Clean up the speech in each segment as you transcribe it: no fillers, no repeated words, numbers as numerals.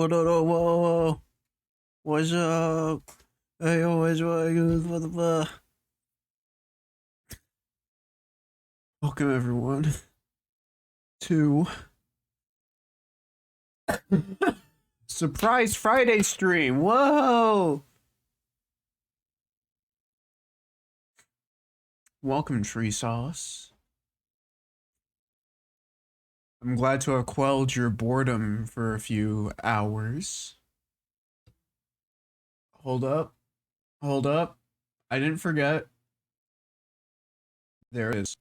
What up? Whoa, whoa. What's up? Hey, yo, what the fuck? Welcome, everyone, to Surprise Friday stream. Whoa! Welcome, Tree Sauce. I'm glad to have quelled your boredom for a few hours. Hold up. Hold up. I didn't forget. There it is.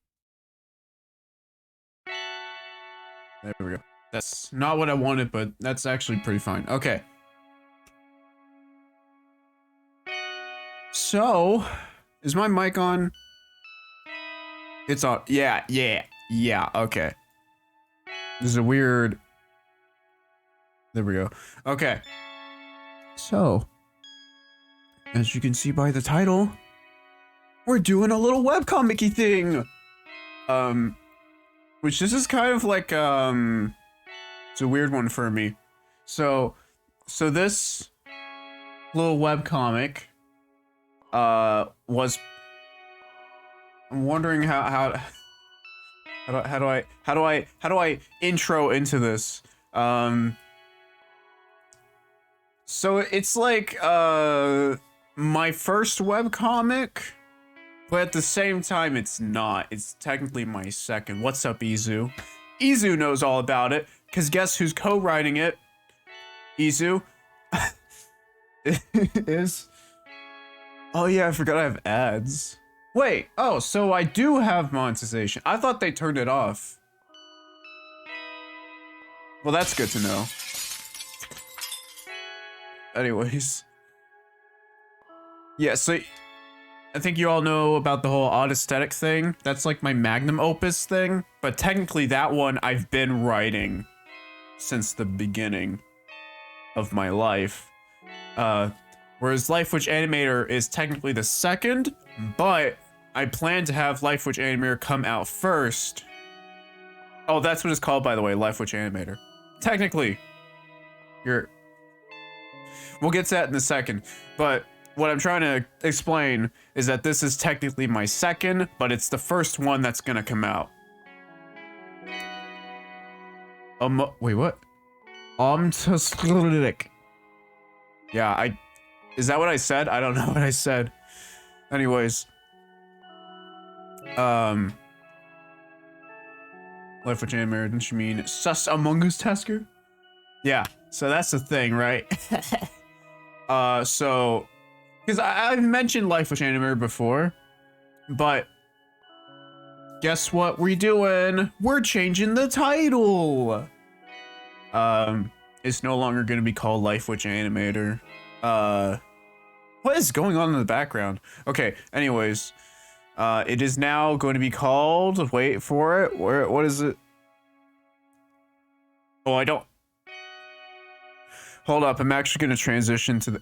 There we go. That's not what I wanted, but that's actually pretty fine. Okay. So, is my mic on? It's on. Yeah, okay. This is a weird... There we go. Okay. So, as you can see by the title, we're doing a little webcomic-y thing. Which this is kind of like, it's a weird one for me. So this little webcomic, was... I'm wondering how do I intro into this? So it's like my first webcomic, but at the same time it's not. It's technically my second. What's up, Izu? Izu knows all about it, cause guess who's co-writing it? Izu is. Oh yeah, I forgot I have ads. Wait, oh, so I do have monetization. I thought they turned it off. Well, that's good to know. Anyways. Yeah, so I think you all know about the whole odd aesthetic thing. That's like my magnum opus thing. But technically that one I've been writing since the beginning of my life. Whereas Life Witch Animator is technically the second, but I plan to have Life Witch Animator come out first. Oh, that's what it's called, by the way, Life Witch Animator. Technically, we'll get to that in a second, but what I'm trying to explain is that this is technically my second, but it's the first one that's gonna come out. Wait, what? Yeah, is that what I said? I don't know what I said. Anyways. Life Witch Animator, didn't you mean Sus Among Us Tasker? Yeah, so that's the thing, right? So, because I've mentioned Life Witch Animator before, but guess what we're doing? We're changing the title! It's no longer gonna be called Life Witch Animator. What is going on in the background? Okay, anyways, it is now going to be called, wait for it, what is it? Oh, I don't... Hold up, I'm actually going to transition to the...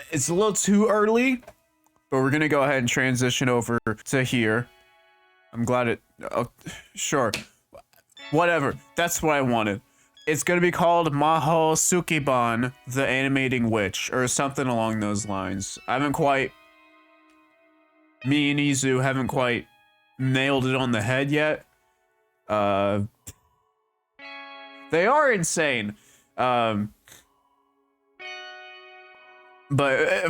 It's a little too early, but we're going to go ahead and transition over to here. I'm glad it... Oh, sure. Whatever, that's what I wanted. It's going to be called Maho Sukiban, the Animating Witch, or something along those lines. I haven't quite... Me and Izu haven't quite nailed it on the head yet. They are insane. But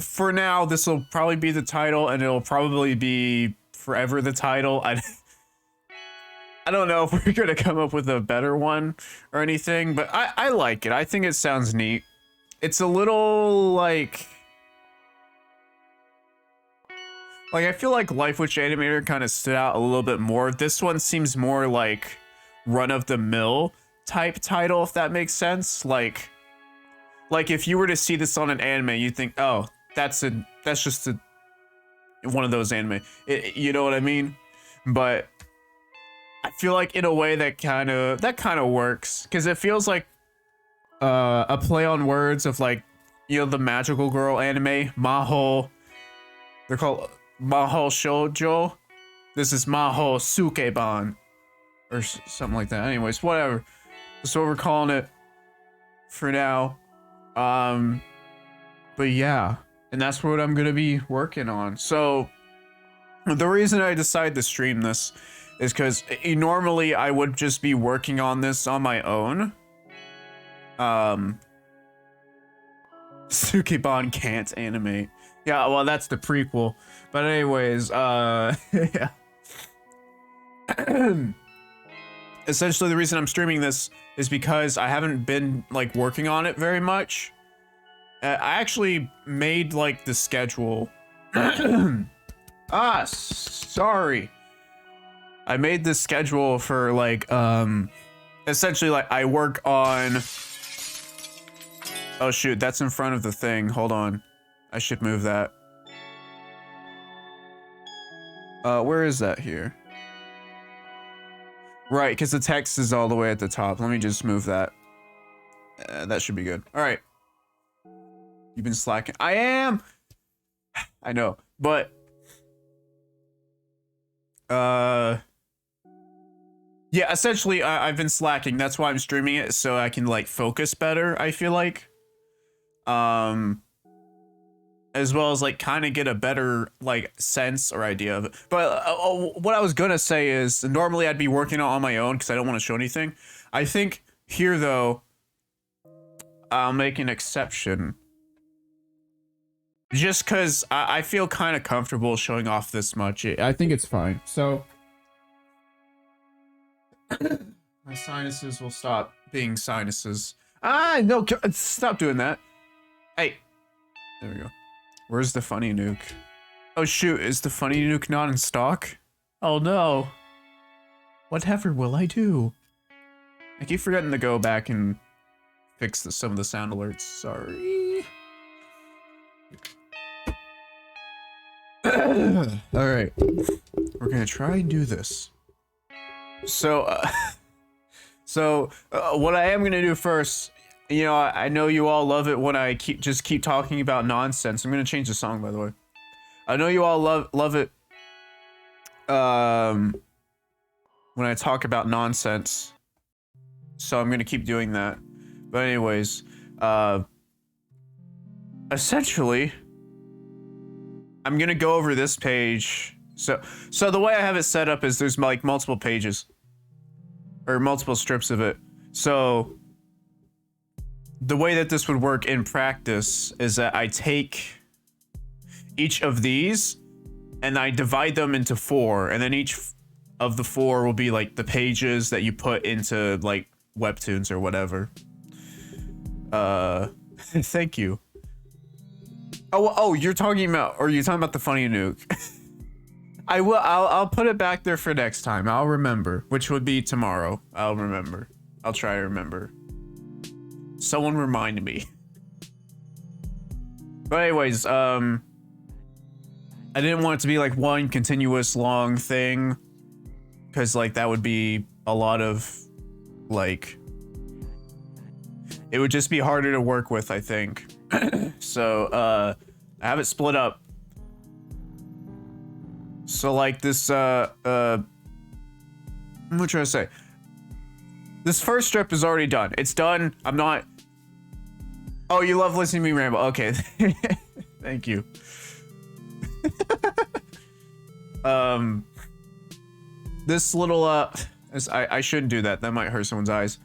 for now, this will probably be the title, and it'll probably be forever the title. I don't know if we're gonna come up with a better one or anything, but I like it. I think it sounds neat. It's a little like I feel like Life Witch Animator kind of stood out a little bit more. This one seems more like run-of-the-mill type title, if that makes sense. Like if you were to see this on an anime, you'd think, oh, that's just one of those anime. You know what I mean? But I feel like in a way that kind of works, because it feels like a play on words of, like, you know, the magical girl anime, Maho. They're called Maho Shoujo. This is Maho Sukeban, or something like that. Anyways, whatever. That's what we're calling it for now. But yeah, and that's what I'm gonna be working on. So the reason I decided to stream this is because normally I would just be working on this on my own. Sukeban can't animate. Yeah, well, that's the prequel. But anyways, yeah. Essentially, the reason I'm streaming this is because I haven't been, like, working on it very much. I actually made, like, the schedule. Sorry. I made this schedule for, like, essentially, like, I work on... Oh, shoot, that's in front of the thing. Hold on. I should move that. Where is that here? Right, because the text is all the way at the top. Let me just move that. That should be good. All right. You've been slacking. I am! I know, but... Yeah, essentially, I've been slacking. That's why I'm streaming it, so I can, like, focus better, I feel like. As well as, like, kind of get a better, like, sense or idea of it. But what I was gonna say is, normally I'd be working on my own because I don't want to show anything. I think here, though, I'll make an exception. Just because I feel kind of comfortable showing off this much. I think it's fine. So, my sinuses will stop being sinuses. No, stop doing that. Hey, there we go. Where's the funny nuke? Oh shoot, is the funny nuke not in stock? Oh no. Whatever will I do? I keep forgetting to go back and fix some of the sound alerts. Sorry. Alright. We're gonna try and do this. So, what I am gonna do first, you know, I know you all love it when I just keep talking about nonsense. I'm gonna change the song, by the way. I know you all love it when I talk about nonsense. So I'm gonna keep doing that. But anyways, essentially, I'm gonna go over this page. So the way I have it set up is there's like multiple pages. Or multiple strips of it. So the way that this would work in practice is that I take each of these and I divide them into 4, and then each of the 4 will be like the pages that you put into like webtoons or whatever. Thank you. Oh, you're talking about the funny nuke? I'll put it back there for next time. I'll remember, which would be tomorrow. I'll remember. I'll try to remember. Someone remind me. But anyways, I didn't want it to be like one continuous long thing, because like that would be a lot of like, it would just be harder to work with, I think. So I have it split up. So like this what am I trying to say? This first strip is already done. It's done. I'm not... Oh, you love listening to me ramble. Okay. Thank you. This little I shouldn't do that. That might hurt someone's eyes.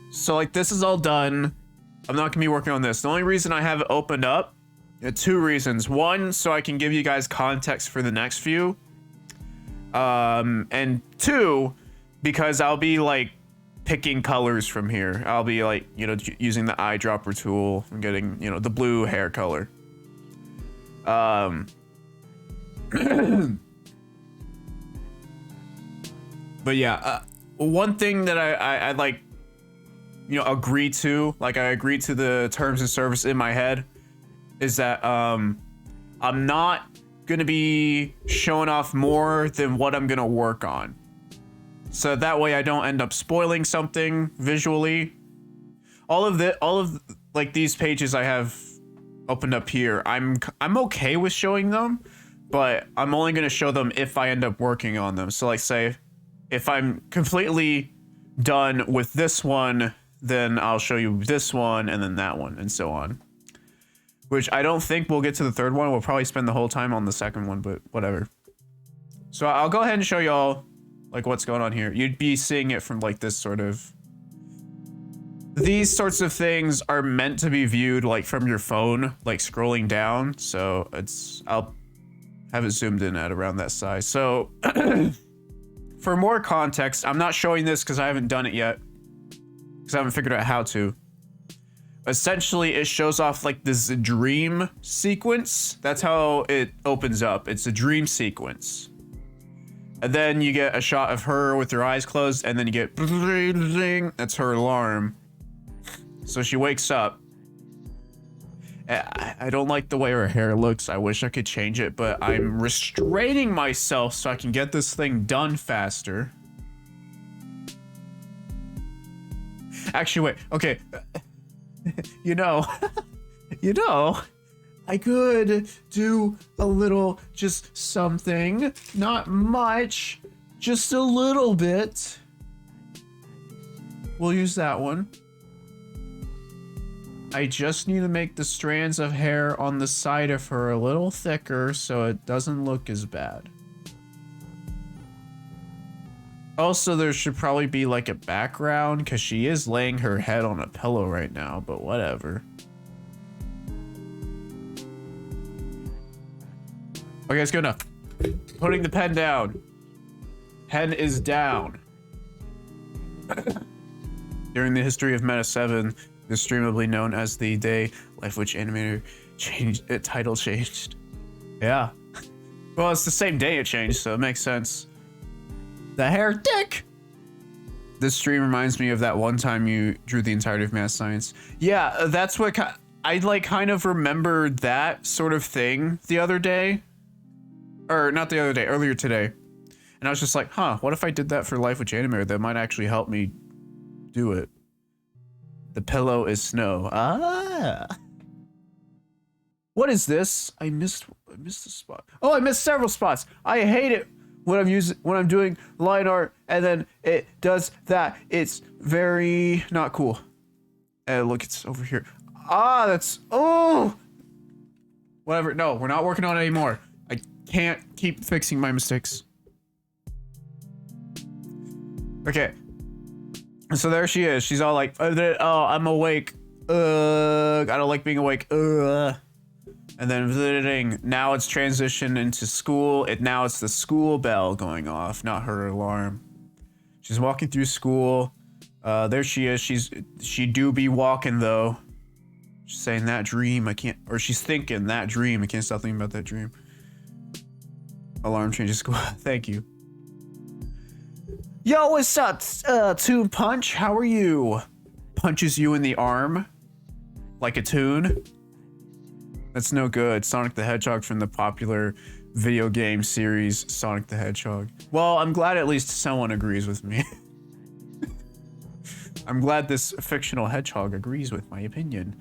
So like this is all done. I'm not gonna be working on this. The only reason I have it opened up, 2 reasons. One, so I can give you guys context for the next few. And 2, because I'll be like picking colors from here. I'll be like, you know, using the eyedropper tool and getting, you know, the blue hair color. But yeah, one thing that I like, you know, agree to, like I agree to the terms of service in my head, is that I'm not gonna be showing off more than what I'm gonna work on. So that way I don't end up spoiling something visually. All of like these pages I have opened up here, I'm okay with showing them, but I'm only gonna show them if I end up working on them. So like say if I'm completely done with this one, then I'll show you this one and then that one and so on. Which I don't think we'll get to the third one. We'll probably spend the whole time on the second one, but whatever. So I'll go ahead and show y'all like what's going on here. You'd be seeing it from like this sort of... These sorts of things are meant to be viewed like from your phone, like scrolling down. So I'll have it zoomed in at around that size. So for more context, I'm not showing this because I haven't done it yet. Because I haven't figured out how to. Essentially, it shows off like this dream sequence. That's how it opens up. It's a dream sequence. And then you get a shot of her with her eyes closed, and then you get that's her alarm. So she wakes up. I don't like the way her hair looks. I wish I could change it, but I'm restraining myself so I can get this thing done faster. Actually, wait. Okay. You know, I could do a little, just something, not much, just a little bit. We'll use that one. I just need to make the strands of hair on the side of her a little thicker so it doesn't look as bad. Also, there should probably be like a background because she is laying her head on a pillow right now, but whatever. Okay, it's good enough. Putting the pen down. Pen is down. During the history of Meta 7, the streamably known as the day life which animator changed, title changed. Yeah. Well, it's the same day it changed, so it makes sense. The hair dick. This stream reminds me of that one time you drew the entirety of math science. Yeah, that's what I like kind of remembered that sort of thing the other day. Or not the other day, earlier today. And I was just like, huh, what if I did that for Life with Animator? That might actually help me do it. The pillow is snow. Ah. What is this? I missed a spot. Oh, I missed several spots. I hate it when I'm doing line art and then it does that. It's very not cool. Look, it's over here. Ah, that's, oh. Whatever, no, we're not working on it anymore. I can't keep fixing my mistakes. Okay. So there she is. She's all like, oh, I'm awake. I don't like being awake. And then now it's transitioned into school. Now it's the school bell going off, not her alarm. She's walking through school. There she is. She do be walking though. She's saying that dream. I can't, or she's thinking that dream. I can't stop thinking about that dream. Alarm changes school. Thank you. Yo, what's up, Toon Punch? How are you? Punches you in the arm like a toon. That's no good. Sonic the Hedgehog from the popular video game series Sonic the Hedgehog. Well, I'm glad at least someone agrees with me. I'm glad this fictional hedgehog agrees with my opinion.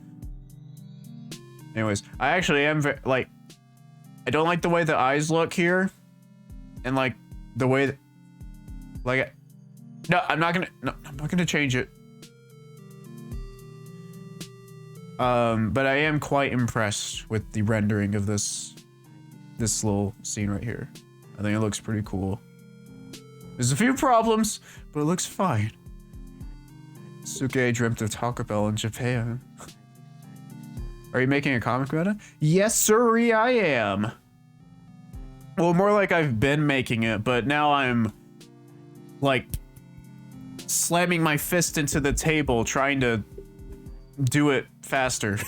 Anyways, I actually am like, I don't like the way the eyes look here, and like the way that, like, no, I'm not gonna change it. But I am quite impressed with the rendering of this little scene right here. I think it looks pretty cool. There's a few problems, but it looks fine. Suke dreamt of Taco Bell in Japan. Are you making a comic about it? Yes, sirree, I am. Well, more like I've been making it, but now I'm like slamming my fist into the table trying to do it faster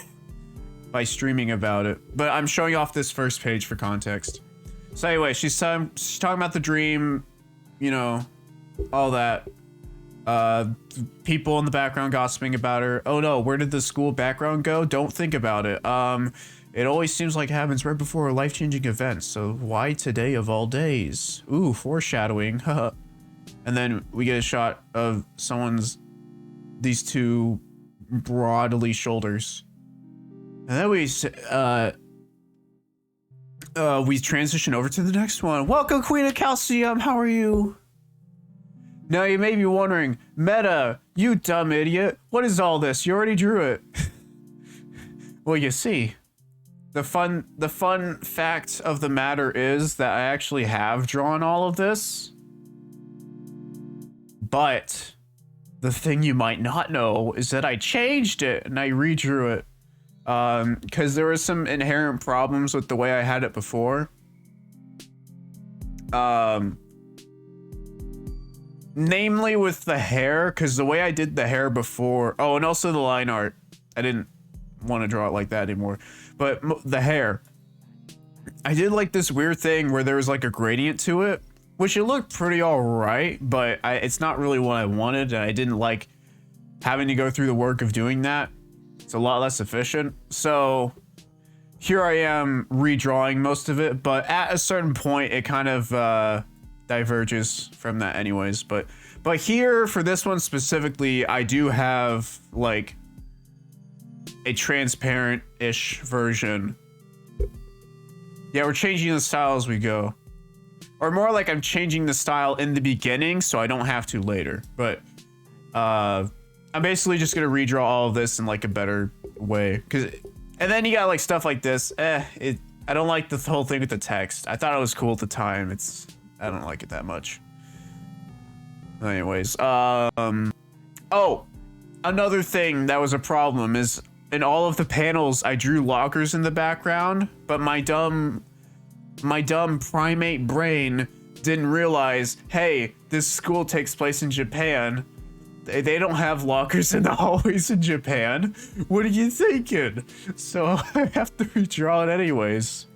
by streaming about it. But I'm showing off this first page for context. So anyway, she's talking about the dream, you know, all that. People in the background gossiping about her. Oh no, where did the school background go? Don't think about it. It always seems like it happens right before a life-changing event, so why today of all days? Ooh, foreshadowing. And then we get a shot of these two broadly shoulders. And then we transition over to the next one. Welcome, Queen of Calcium. How are you? Now you may be wondering, Meta, you dumb idiot, what is all this? You already drew it. Well, you see, the fun fact of the matter is that I actually have drawn all of this. But the thing you might not know is that I changed it and I redrew it. Because there were some inherent problems with the way I had it before. Namely with the hair, because the way I did the hair before, oh, and also the line art, I didn't want to draw it like that anymore, but the hair, I did like this weird thing where there was like a gradient to it, which it looked pretty all right, but it's not really what I wanted, and I didn't like having to go through the work of doing that. It's a lot less efficient. So here I am redrawing most of it, but at a certain point it kind of diverges from that anyways. But here for this one specifically, I do have like a transparent-ish version. Yeah, we're changing the style as we go. Or more like I'm changing the style in the beginning so I don't have to later. But I'm basically just gonna redraw all of this in like a better way. And then you got like stuff like this. I don't like the whole thing with the text. I thought it was cool at the time. I don't like it that much. Anyways, oh, another thing that was a problem is in all of the panels I drew lockers in the background, but my dumb primate brain didn't realize, hey, this school takes place in Japan. They don't have lockers in the hallways in Japan. What are you thinking? So I have to redraw it anyways.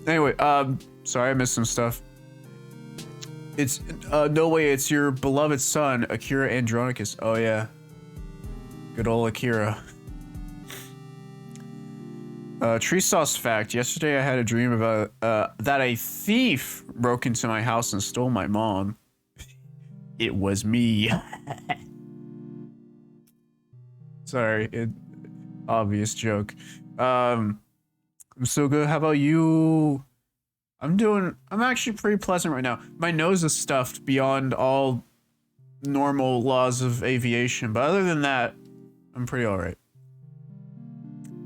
Anyway, sorry, I missed some stuff. It's, no way, it's your beloved son, Akira Andronicus. Oh yeah. Good old Akira. Tree sauce fact. Yesterday I had a dream about, that a thief broke into my house and stole my mom. It was me. Sorry, obvious joke. I'm so good. How about you? I'm actually pretty pleasant right now. My nose is stuffed beyond all normal laws of aviation, but other than that, I'm pretty all right.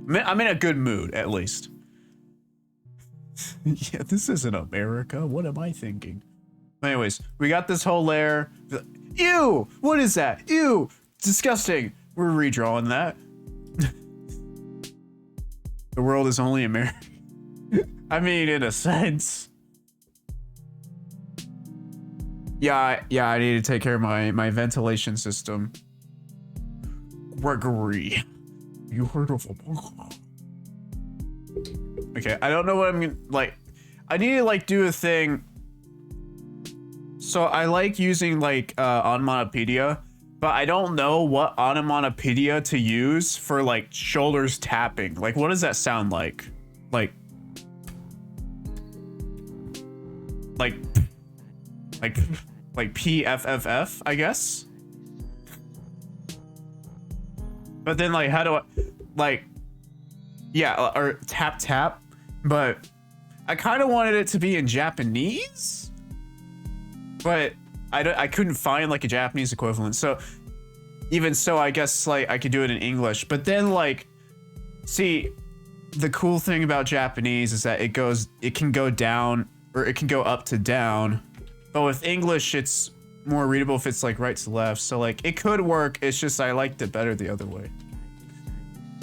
I'm in a good mood, at least. Yeah, this isn't America. What am I thinking? Anyways, we got this whole layer. Ew! What is that? Ew! Disgusting. We're redrawing that. The world is only America. I mean, in a sense. Yeah, I need to take care of my ventilation system. Gregory. You heard of a book? Okay, I don't know what I'm gonna, like, I need to, like, do a thing. So I like using, like, onomatopoeia, but I don't know what onomatopoeia to use for, like, shoulders tapping. Like, what does that sound like? Like PFFF, I guess? But then, like, how do I, like, yeah, or tap tap, but I kind of wanted it to be in Japanese, but I couldn't find, like, a Japanese equivalent. So even so, I guess, like, I could do it in English, but then, like, see, the cool thing about Japanese is that it can go down, or it can go up to down, but with English, it's more readable if it's, like, right to left. So, like, it could work. It's just I liked it better the other way.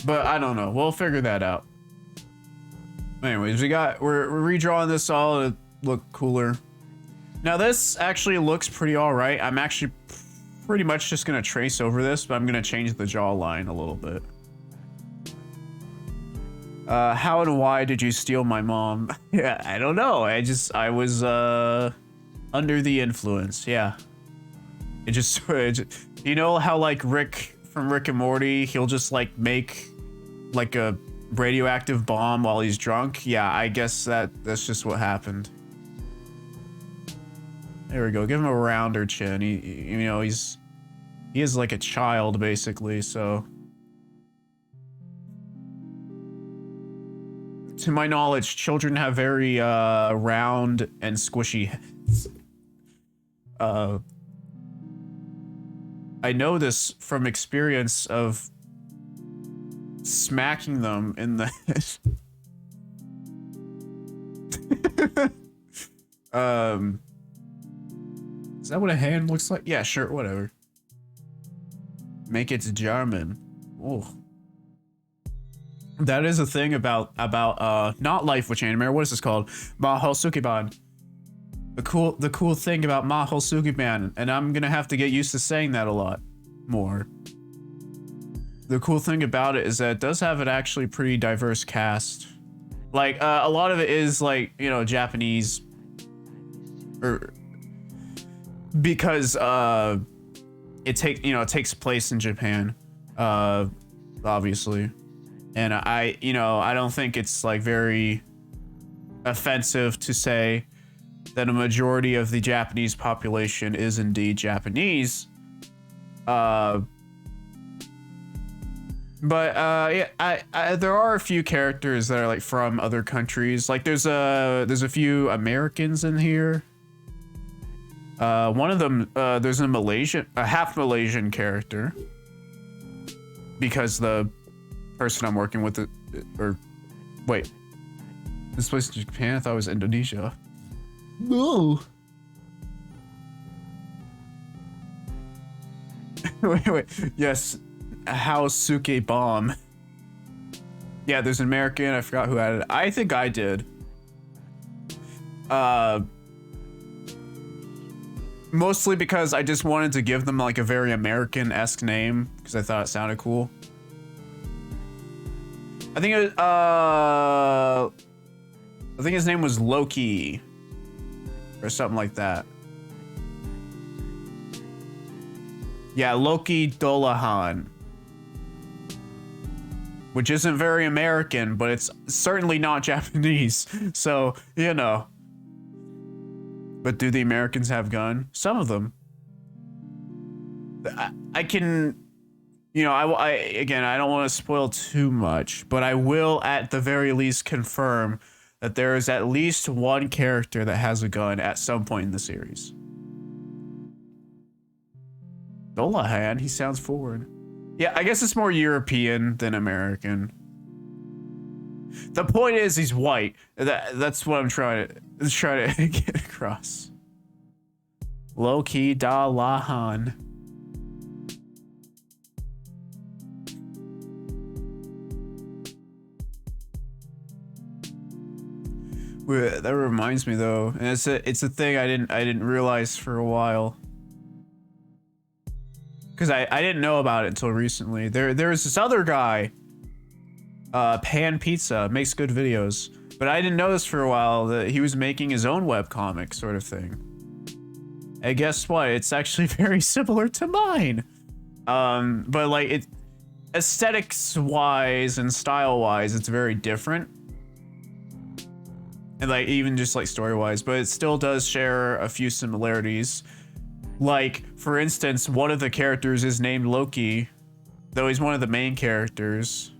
But I don't know. We'll figure that out. Anyways, we're redrawing this all to look cooler. Now this actually looks pretty all right. I'm actually pretty much just gonna trace over this, but I'm gonna change the jawline a little bit. How and why did you steal my mom? Yeah, I don't know. I was under the influence. Yeah. It just, you know how, like, Rick from Rick and Morty, he'll just, like, make, like, a radioactive bomb while he's drunk? Yeah, I guess that's just what happened. There we go. Give him a rounder chin. You know, he is like a child, basically, so. To my knowledge, children have very, round and squishy heads. I know this from experience of smacking them in the head. Is that what a hand looks like? Yeah, sure, whatever. Make it German. Oh. That is a thing about not Life Witch Anime, what is this called? Mahou Sukiban. The cool thing about Mahou Sukiban, and I'm gonna have to get used to saying that a lot more. The cool thing about it is that it does have an actually pretty diverse cast. Like, a lot of it is like, you know, Japanese, or because it takes place in Japan, obviously. And I don't think it's like very offensive to say that a majority of the Japanese population is indeed Japanese. But yeah, there are a few characters that are like from other countries. Like there's a few Americans in here. One of them, there's a half Malaysian character, because the person I'm working with, or wait, this place is Japan? I thought it was Indonesia. No. wait. Yes, Haosuke Bomb. Yeah, there's an American. I forgot who added it. I think I did. Mostly because I just wanted to give them like a very American-esque name because I thought it sounded cool. I think his name was Loki or something like that. Yeah, Loki Dolahan. Which isn't very American, but it's certainly not Japanese. So, you know. But do the Americans have gun? Some of them. I can, you know, again, I don't want to spoil too much, but I will at the very least confirm that there is at least one character that has a gun at some point in the series. Dolahan, he sounds forward. Yeah, I guess it's more European than American. The point is, he's white. That's what I'm trying to get across. Loki Dalahan. That reminds me though, and it's a thing I didn't realize for a while. Because I didn't know about it until recently. There's this other guy, Pan Pizza, makes good videos. But I didn't know this for a while, that he was making his own webcomic sort of thing. And guess what? It's actually very similar to mine. But like it, aesthetics-wise and style-wise, it's very different. And like even just like story-wise, but it still does share a few similarities. Like, for instance, one of the characters is named Loki, though he's one of the main characters.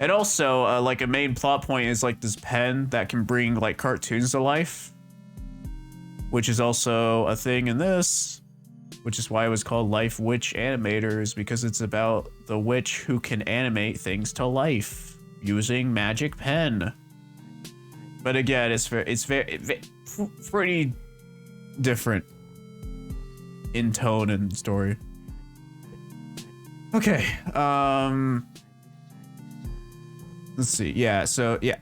And also, like a main plot point is like this pen that can bring like cartoons to life, which is also a thing in this, which is why it was called Life Witch Animators, because it's about the witch who can animate things to life using magic pen. But again, it's pretty different in tone and story. Okay, let's see. Yeah, so yeah,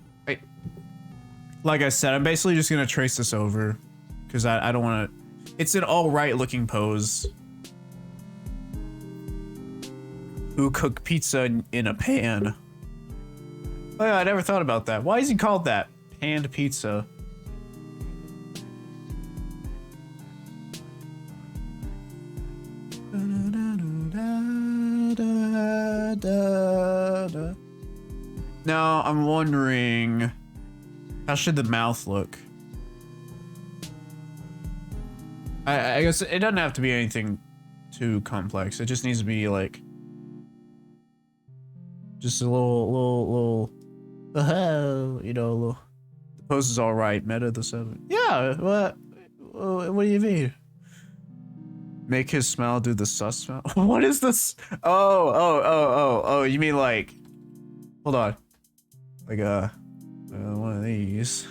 like I said, I'm basically just gonna trace this over because I don't want to. It's an all right looking pose. Who cooked pizza in a pan? Oh yeah, I never thought about that. Why is he called that? Panned pizza. Now I'm wondering, how should the mouth look? I guess it doesn't have to be anything too complex. It just needs to be like just a little you know, a little. The pose is all right. Meta the 7. Yeah. What do you mean? Make his smile do the sus smile. What is this? Oh, you mean like, hold on. Like, one of these.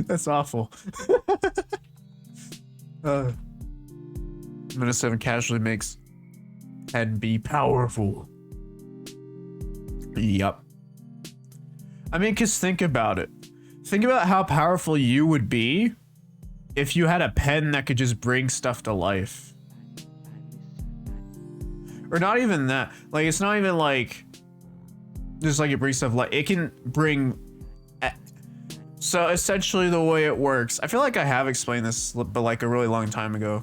That's awful. -7 casually makes and be powerful. Yup. I mean, cause think about it. Think about how powerful you would be if you had a pen that could just bring stuff to life. Or not even that. Like, it's not even like just like it brings stuff like it can bring. So essentially the way it works, I feel like I have explained this, but like a really long time ago,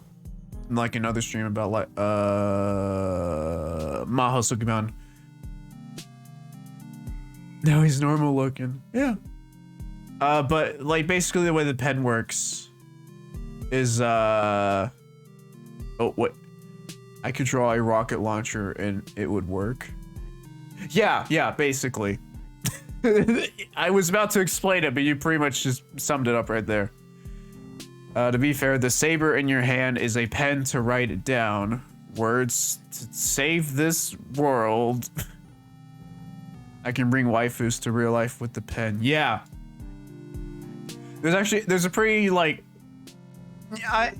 in like another stream about like Maho Sukuman. Now he's normal looking. Yeah. But like basically the way the pen works is oh wait, I could draw a rocket launcher and it would work. Yeah, basically. I was about to explain it, but you pretty much just summed it up right there. To be fair, the saber in your hand is a pen to write it down. Words to save this world. I can bring waifus to real life with the pen. Yeah. There's a pretty like,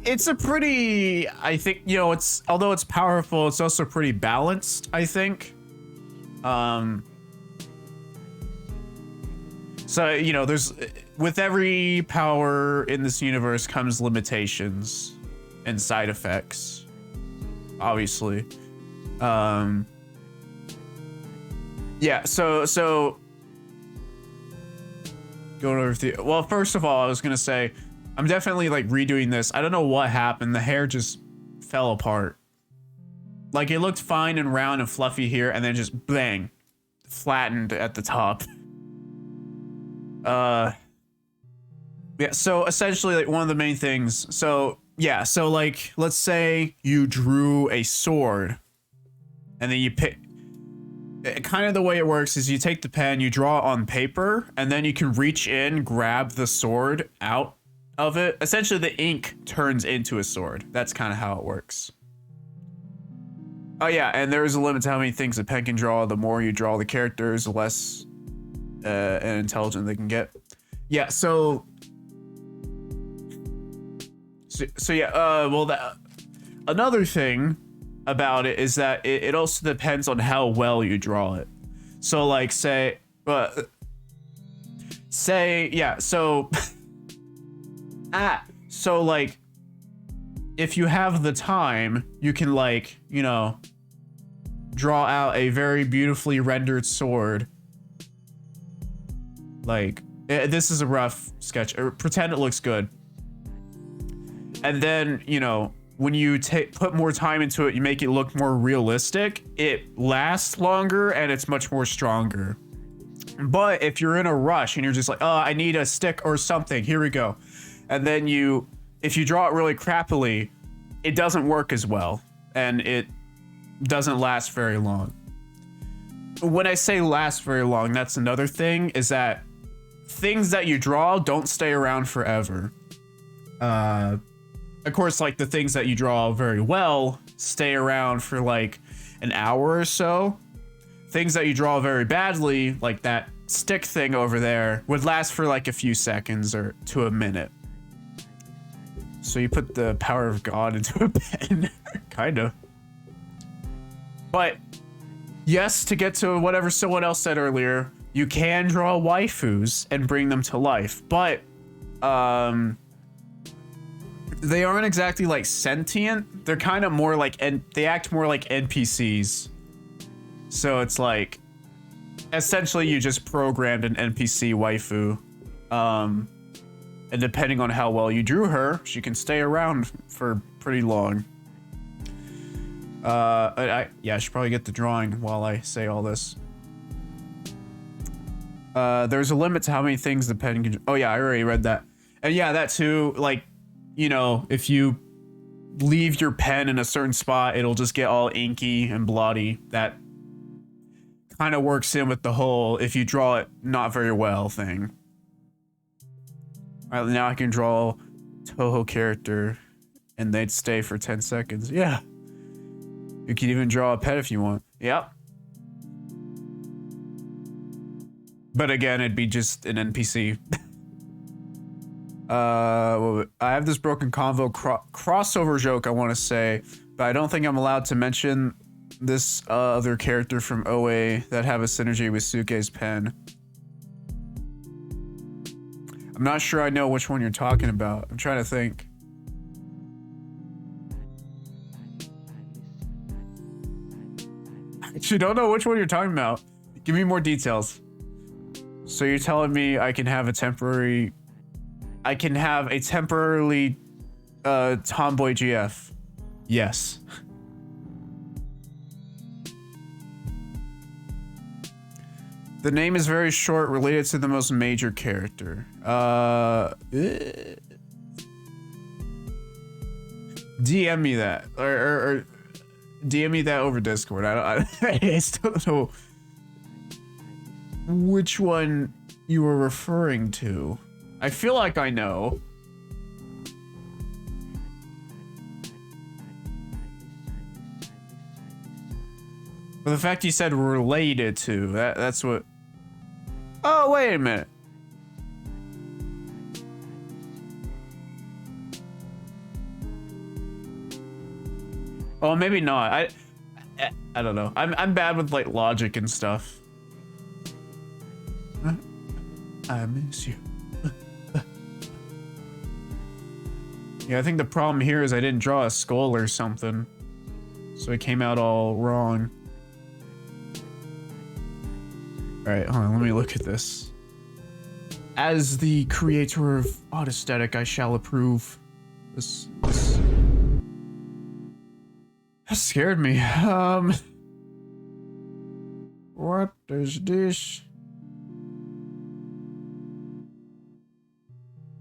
it's a pretty, I think, you know, it's, although it's powerful, it's also pretty balanced, I think. So, you know, there's, with every power in this universe comes limitations and side effects, obviously. Yeah, so going over the, well, first of all, I was gonna say, I'm definitely like redoing this. I don't know what happened. The hair just fell apart. Like it looked fine and round and fluffy here, and then just bang, flattened at the top. Yeah, so essentially like one of the main things, so yeah, so like let's say you drew a sword and then you pick, kind of the way it works is you take the pen, you draw it on paper, and then you can reach in, grab the sword out of it. Essentially the ink turns into a sword. That's kind of how it works. Oh yeah, and there is a limit to how many things a pen can draw. The more you draw the characters, the less and intelligent they can get. Yeah, so yeah, well, another thing about it is that it also depends on how well you draw it. So like say yeah, so so like if you have the time, you can like, you know, draw out a very beautifully rendered sword. Like, this is a rough sketch. Pretend it looks good. And then, you know, when you put more time into it, you make it look more realistic. It lasts longer and it's much more stronger. But if you're in a rush and you're just like, oh, I need a stick or something, here we go. And then if you draw it really crappily, it doesn't work as well. And it doesn't last very long. When I say last very long, that's another thing, is that things that you draw don't stay around forever. Of course, like the things that you draw very well stay around for like an hour or so. Things that you draw very badly, like that stick thing over there, would last for like a few seconds or to a minute. So you put the power of God into a pen, kind of. But yes, to get to whatever someone else said earlier, you can draw waifus and bring them to life, but they aren't exactly like sentient. They're kind of more like, they act more like NPCs. So it's like, essentially you just programmed an NPC waifu. And depending on how well you drew her, she can stay around for pretty long. Yeah, I should probably get the drawing while I say all this. There's a limit to how many things the pen can. Oh yeah, I already read that. And yeah, that too, like, you know, if you leave your pen in a certain spot, it'll just get all inky and bloody. That kind of works in with the whole if you draw it not very well thing. All right, now I can draw Toho character and they'd stay for 10 seconds. Yeah. You can even draw a pet if you want. Yep. But again, it'd be just an NPC. I have this broken convo crossover joke I want to say, but I don't think I'm allowed to mention this other character from OA that have a synergy with Suke's pen. I'm not sure I know which one you're talking about. I'm trying to think. I actually don't know which one you're talking about. Give me more details. So you're telling me I can have a temporarily tomboy GF? Yes. The name is very short, related to the most major character. DM me that, or DM me that over Discord. I still don't know which one you were referring to. I feel like I know. But the fact you said related to, that's what... Oh, wait a minute. Oh, maybe not. I don't know. I'm bad with like logic and stuff. I miss you. Yeah, I think the problem here is I didn't draw a skull or something. So it came out all wrong. Alright, hold on, let me look at this. As the creator of Odd Aesthetic, I shall approve. This that scared me. What is this?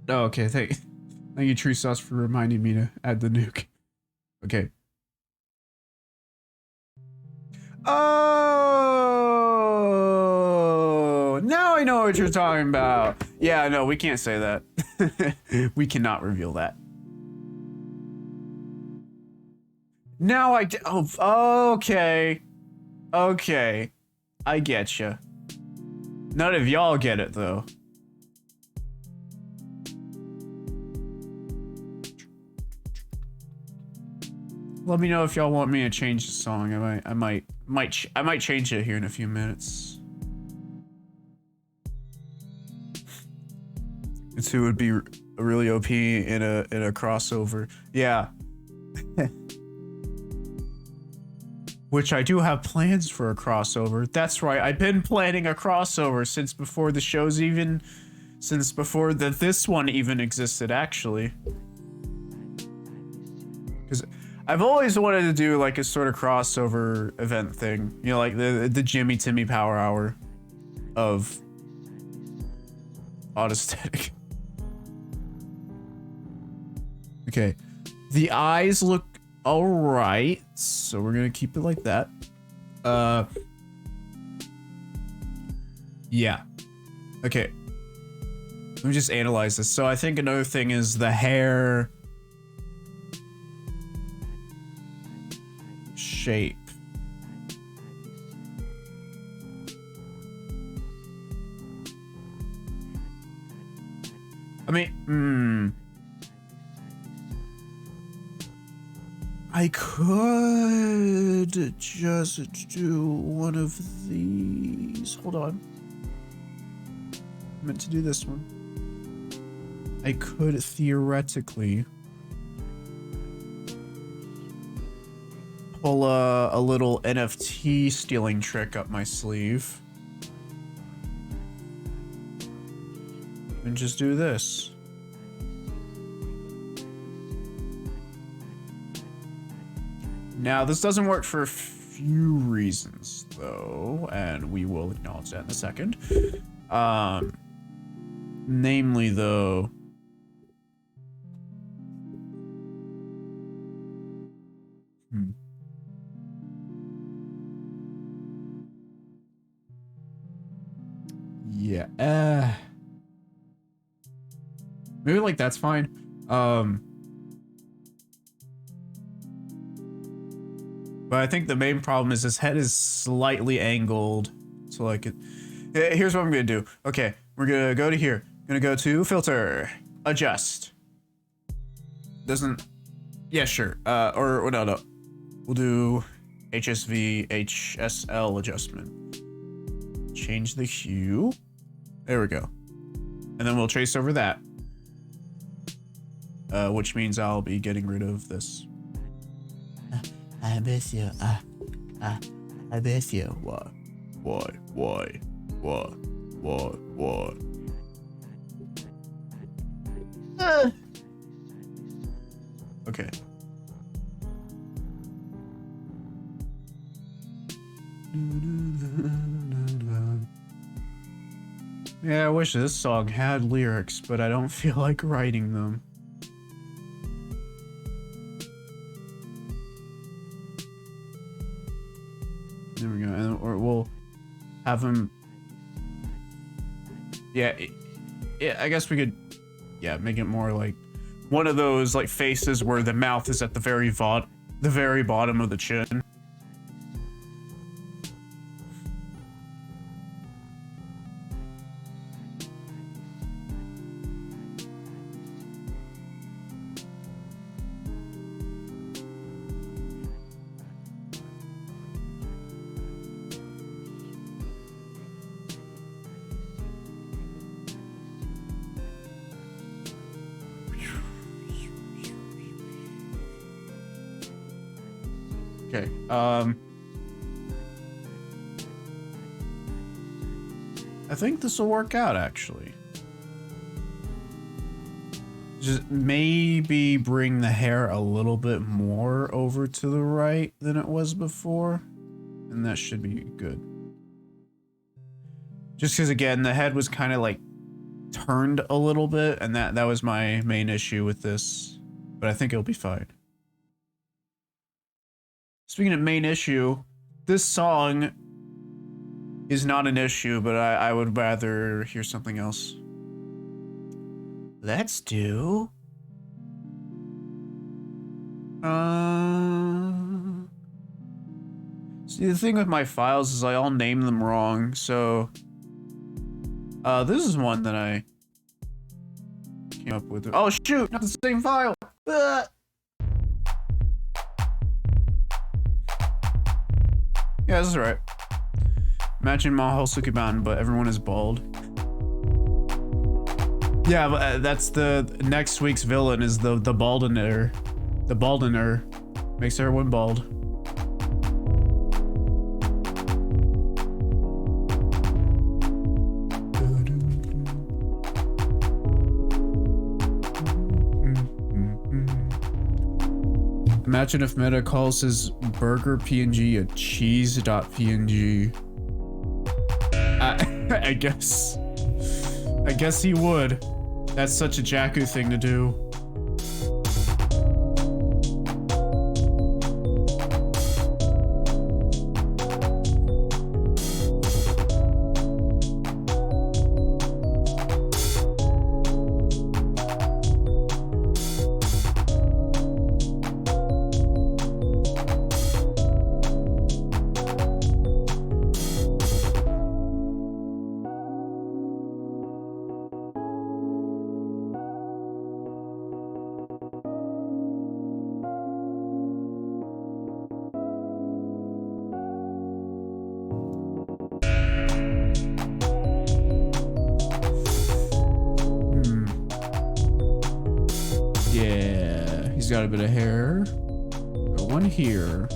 Oh, okay, thank you, True Sauce, for reminding me to add the nuke. Okay. Oh, now I know what you're talking about. Yeah, no, we can't say that. We cannot reveal that. Now oh, okay. Okay. I get you. None of y'all get it, though. Let me know if y'all want me to change the song. I might change it here in a few minutes. It's who would be really OP in a crossover. Yeah. Which I do have plans for a crossover. That's right. I've been planning a crossover since before the show's even, since before this one even existed, actually. Because I've always wanted to do like a sort of crossover event thing. You know, like the Jimmy Timmy Power Hour of Odd Aesthetic. Okay. The eyes look alright, so we're gonna keep it like that. Yeah. Okay. Let me just analyze this. So I think another thing is the hair shape. I mean, I could just do one of these. Hold on. I meant to do this one. I could theoretically pull a little NFT stealing trick up my sleeve. And just do this. Now, this doesn't work for a few reasons, though, and we will acknowledge that in a second. Namely, though, Yeah. Maybe like that's fine. But I think the main problem is his head is slightly angled. So like here's what I'm gonna do. Okay, we're gonna go to here. Gonna go to filter, adjust. Doesn't, yeah, sure. Or no. We'll do HSV, HSL adjustment. Change the hue. There we go. And then we'll trace over that. Which means I'll be getting rid of this. I miss you. I miss you. Why? Okay. Yeah, I wish this song had lyrics, but I don't feel like writing them. There we go. Or we'll have him. Yeah, I guess we could. Yeah, make it more like one of those like faces where the mouth is at the very bottom of the chin. Okay, I think this will work out, actually. Just maybe bring the hair a little bit more over to the right than it was before, and that should be good. Just because, again, the head was kind of like turned a little bit, and that was my main issue with this, but I think it'll be fine. Speaking of main issue, this song is not an issue, but I would rather hear something else. Let's do... See, the thing with my files is I all name them wrong, so... this is one that I came up with. Oh shoot, not the same file! Yeah, this is right. Imagine Mahou Sukuban, but everyone is bald. Yeah, but, that's the next week's villain is the baldener. The baldener makes everyone bald. Imagine if Meta calls his burger PNG a cheese.png. I guess he would. That's such a Jakku thing to do. Yeah, he's got a bit of hair. Got one here.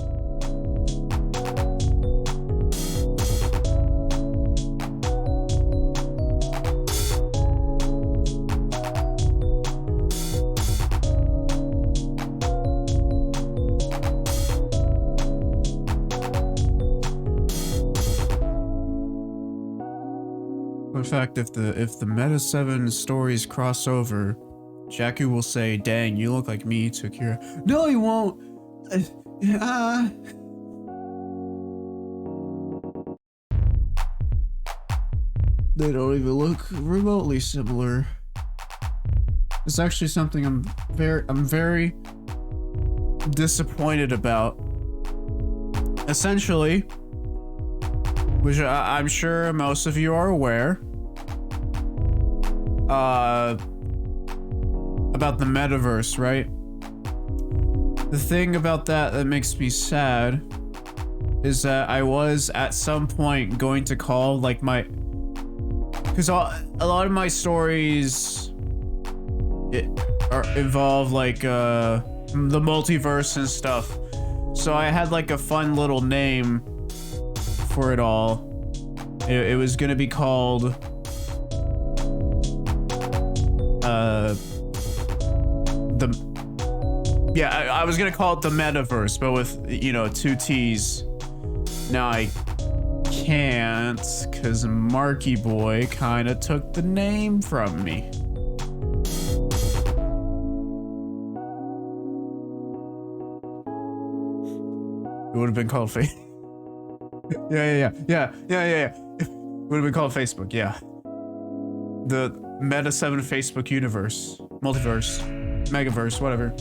In fact, if the Meta 7 stories cross over, Jakku will say, "Dang, you look like me, Takira." No, he won't. They don't even look remotely similar. It's actually something I'm very disappointed about. Essentially, which I'm sure most of you are aware, about the metaverse, right? The thing about that makes me sad is that I was at some point going to call like my, because a lot of my stories involve like the multiverse and stuff, so I had like a fun little name for it all. It was gonna be called I was gonna call it the metaverse, but with, you know, 2 T's. Now I can't, cause Marky Boy kinda took the name from me. It would have been called yeah. It would have been called Facebook, yeah. The Meta 7 Facebook universe, multiverse, megaverse, whatever.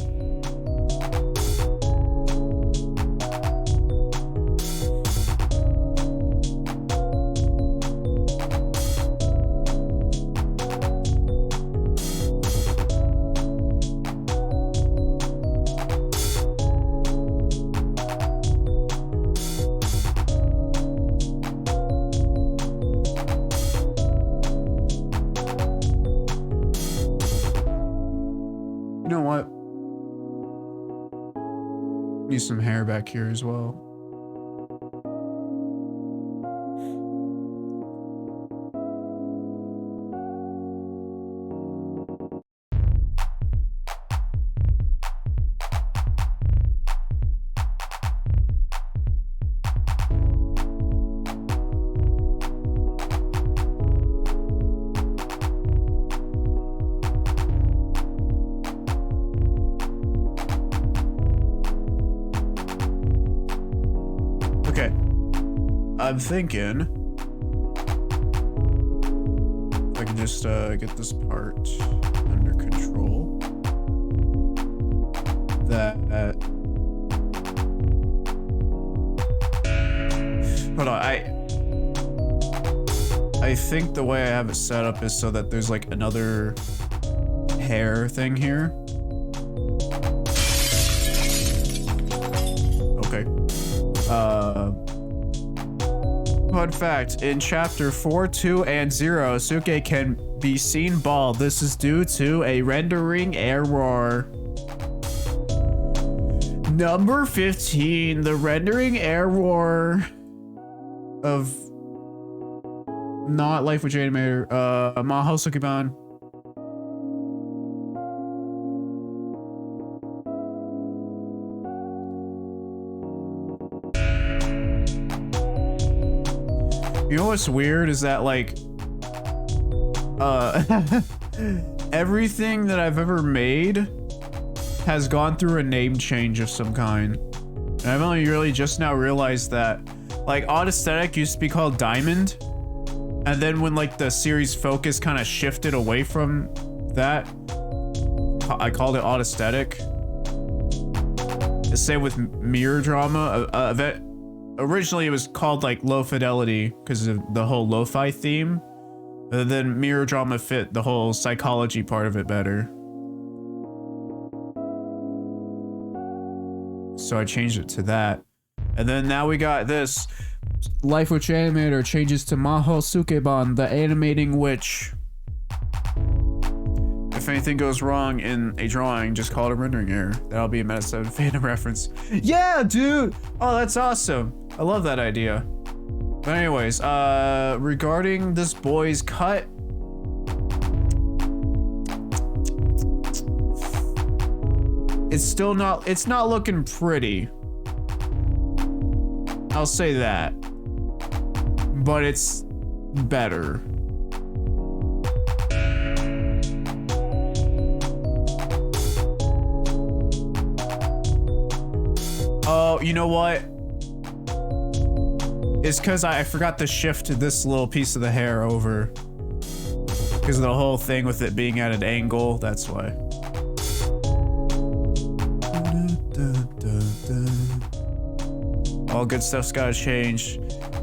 You know what? Need some hair back here as well. Okay, I'm thinking if I can just get this part under control. Hold on, I think the way I have it set up is so that there's like another hair thing here. Okay. Fun fact, in chapter 4, 2, and 0, Suke can be seen bald. This is due to a rendering error. Number 15, the rendering error of not Life with Animator, Maho Sukiban. You know what's weird is that, like, everything that I've ever made has gone through a name change of some kind. And I've only really just now realized that, like, Odd Aesthetic used to be called Diamond. And then when, like, the series focus kind of shifted away from that, I called it Odd Aesthetic. The same with Mirror Drama. Originally it was called like Low Fidelity because of the whole lo-fi theme, but then Mirror Drama fit the whole psychology part of it better, so I changed it to that. And then now we got this. Life Witch Animator changes to Maho Sukeban, the animating witch. If anything goes wrong in a drawing, just call it a rendering error. That'll be a Meta 7 fandom reference. Yeah, dude! Oh, that's awesome. I love that idea. But anyways, regarding this boy's cut, it's not looking pretty. I'll say that. But it's better. Oh, you know what? It's because I forgot to shift this little piece of the hair over. Because of the whole thing with it being at an angle, that's why. All good stuff's gotta change.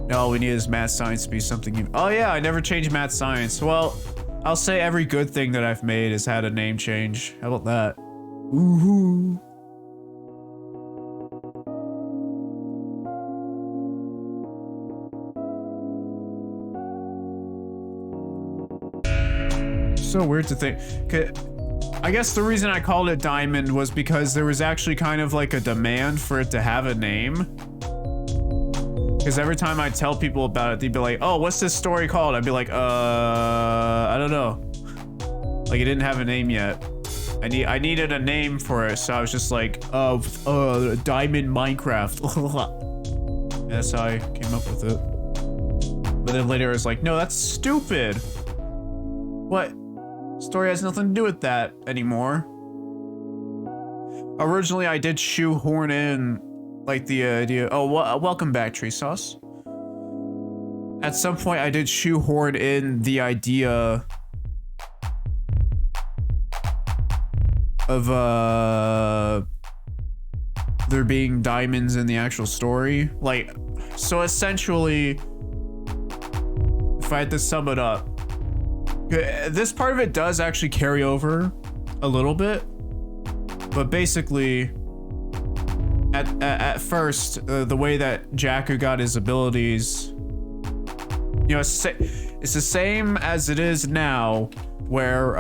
Now all we need is math science to be something. Oh yeah, I never changed math science. Well, I'll say every good thing that I've made has had a name change. How about that? Woohoo. So weird to think. I guess the reason I called it Diamond was because there was actually kind of like a demand for it to have a name. Because every time I tell people about it, they'd be like, oh, what's this story called? I'd be like, I don't know. Like, it didn't have a name yet. I needed a name for it, so I was just like, Diamond Minecraft. That's how I came up with it. But then later I was like, no, that's stupid. What? Story has nothing to do with that anymore. Originally, I did shoehorn in, like, the idea. Oh, welcome back, Tree Sauce. At some point, I did shoehorn in the idea of there being diamonds in the actual story. Like, so essentially, if I had to sum it up, this part of it does actually carry over a little bit, but basically, at first, the way that Jakku got his abilities, you know, it's the same as it is now, where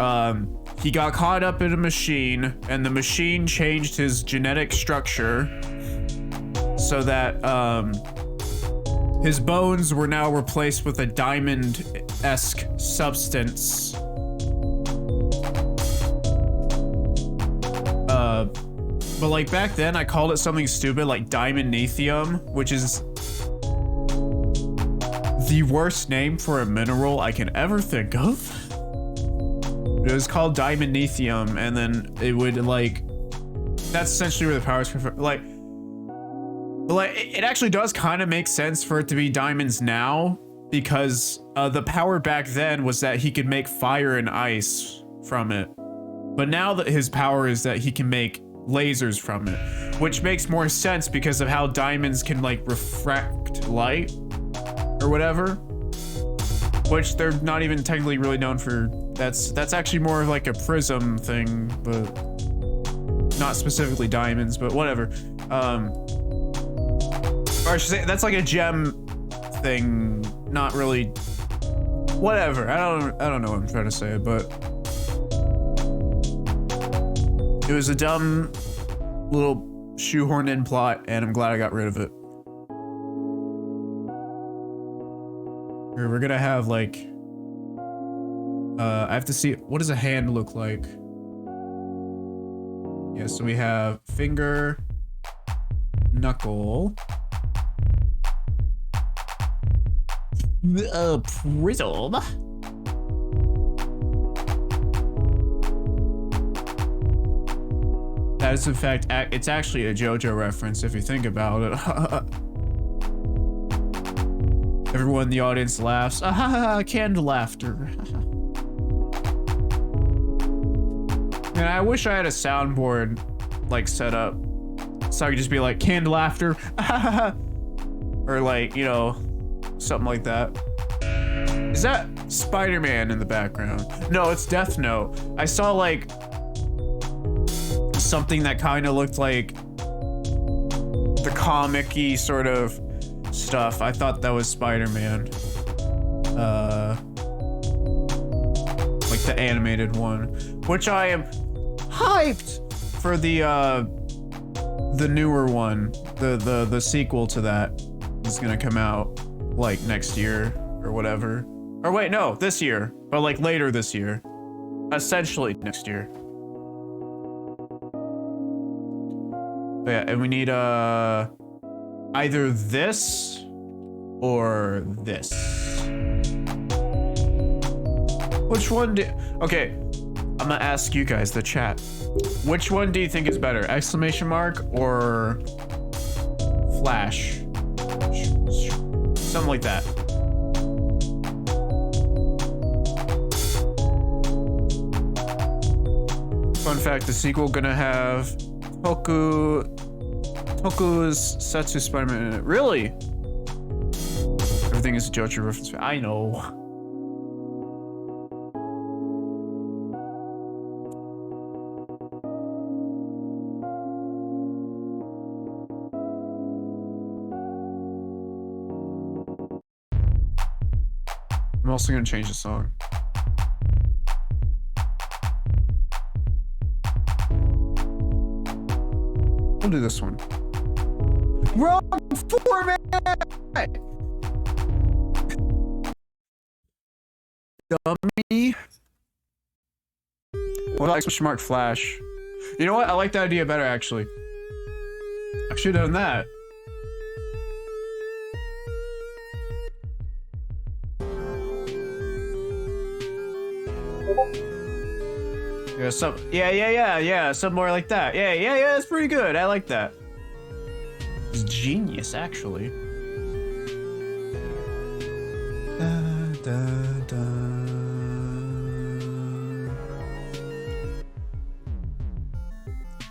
he got caught up in a machine, and the machine changed his genetic structure so that his bones were now replaced with a diamond-esque substance. But like back then, I called it something stupid like diamondnethium, which is the worst name for a mineral I can ever think of. It was called diamondnethium, and then it would like, that's essentially where the powers from, like, it actually does kind of make sense for it to be diamonds now, because the power back then was that he could make fire and ice from it. But now that his power is that he can make lasers from it, which makes more sense because of how diamonds can like refract light or whatever, which they're not even technically really known for. That's actually more of like a prism thing, but not specifically diamonds, but whatever. Or I should say that's like a gem thing, not really, whatever. I don't know what I'm trying to say, but it was a dumb little shoehorned in plot, and I'm glad I got rid of it. Here, we're gonna have like, I have to see, what does a hand look like? Yeah, so we have finger, knuckle, prism. That is in fact, it's actually a JoJo reference if you think about it. Everyone in the audience laughs. Canned laughter. And I wish I had a soundboard like set up so I could just be like canned laughter. Or like, you know, something like that. Is that Spider-Man in the background? No, it's Death Note. I saw like something that kind of looked like the comic-y sort of stuff. I thought that was Spider-Man. Like the animated one, which I am hyped for the newer one. The sequel to that is gonna come out like next year or whatever. Or wait, no, this year, but like later this year. Essentially next year. But yeah, and we need either this or this. Which one okay, I'm gonna ask you guys, the chat. Which one do you think is better? Exclamation mark or flash? Something like that. Fun fact, the sequel gonna have Toku's Setsu Spider-Man in it. Really? Everything is a JoJo reference. I know. I'm also gonna change the song. We'll do this one. Wrong format! Dummy. What about exclamation mark flash? You know what? I like that idea better, actually. I should have done that. Yeah, something more like that. Yeah, that's pretty good. I like that. It's genius, actually.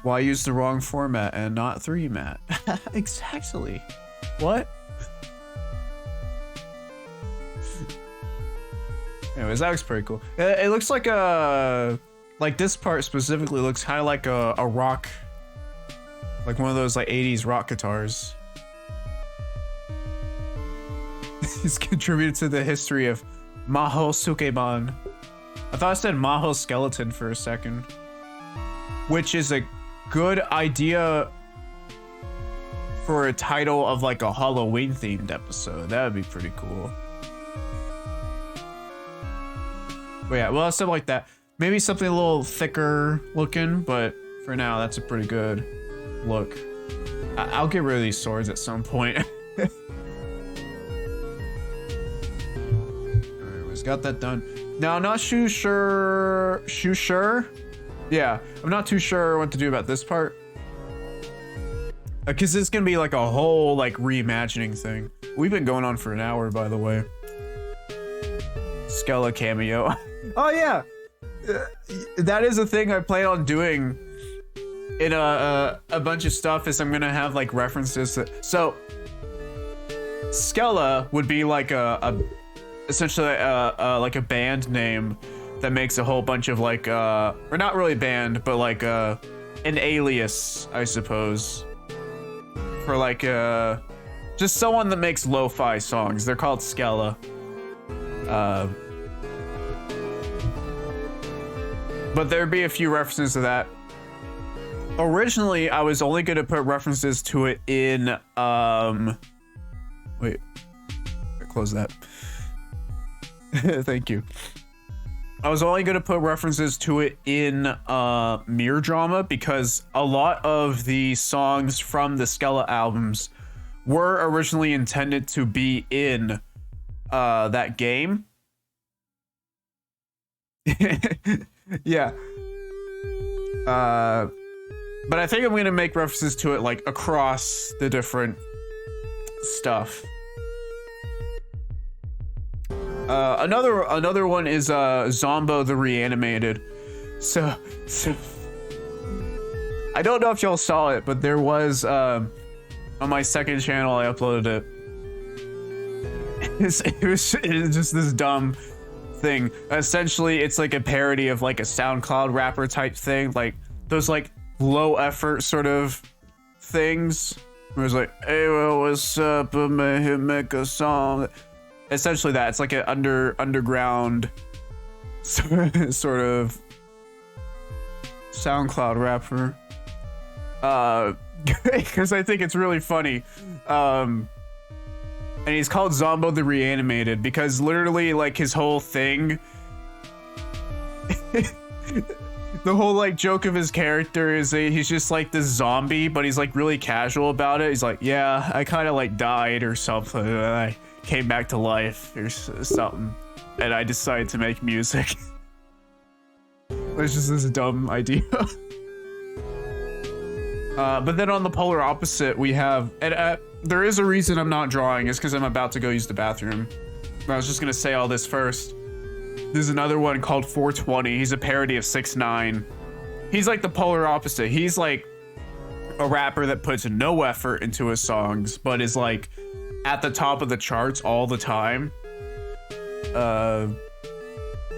Why use the wrong format and not 3 mat? Exactly. What? Anyways, that looks pretty cool. It looks like a... Like, this part specifically looks kind of like a rock... Like one of those, like, 80s rock guitars. He's contributed to the history of Maho Sukeban. I thought I said Maho Skeleton for a second. Which is a good idea for a title of, like, a Halloween-themed episode. That would be pretty cool. But yeah, well, something like that. Maybe something a little thicker looking, but for now, that's a pretty good look. I'll get rid of these swords at some point. Anyways, got that done. Now, I'm not too sure. Yeah, I'm not too sure what to do about this part. Because it's gonna be like a whole, like, reimagining thing. We've been going on for an hour, by the way. Skella cameo. Oh yeah, that is a thing I plan on doing in a bunch of stuff. Is I'm gonna have like references to, so Skella would be like essentially like a band name that makes a whole bunch of like or not really band, but like an alias, I suppose, for like just someone that makes lo-fi songs. They're called Skella. But there'd be a few references to that. Originally, I was only going to put references to it in, wait, close that. Thank you. I was only going to put references to it in, Mirror Drama, because a lot of the songs from the Skella albums were originally intended to be in, that game. Yeah. But I think I'm gonna make references to it like across the different stuff. Another one is Zombo the Reanimated. So I don't know if y'all saw it, but there was on my second channel I uploaded it. It was just this dumb thing. Essentially, it's like a parody of like a SoundCloud rapper type thing, like those like low effort sort of things. It was like, hey, well, what's up? I'm gonna make a song. Essentially, that it's like an underground sort of SoundCloud rapper. Because I think it's really funny. And he's called Zombo the Reanimated because literally, like, his whole thing, the whole, like, joke of his character is that he's just, like, this zombie, but he's, like, really casual about it. He's like, yeah, I kind of, like, died or something, and I came back to life or something, and I decided to make music. It's just this dumb idea. But then on the polar opposite, we have, and there is a reason I'm not drawing, is because I'm about to go use the bathroom. I was just gonna say all this first. There's another one called 420. He's a parody of 6ix9ine. he's like the polar opposite. He's like a rapper that puts no effort into his songs, but is like at the top of the charts all the time.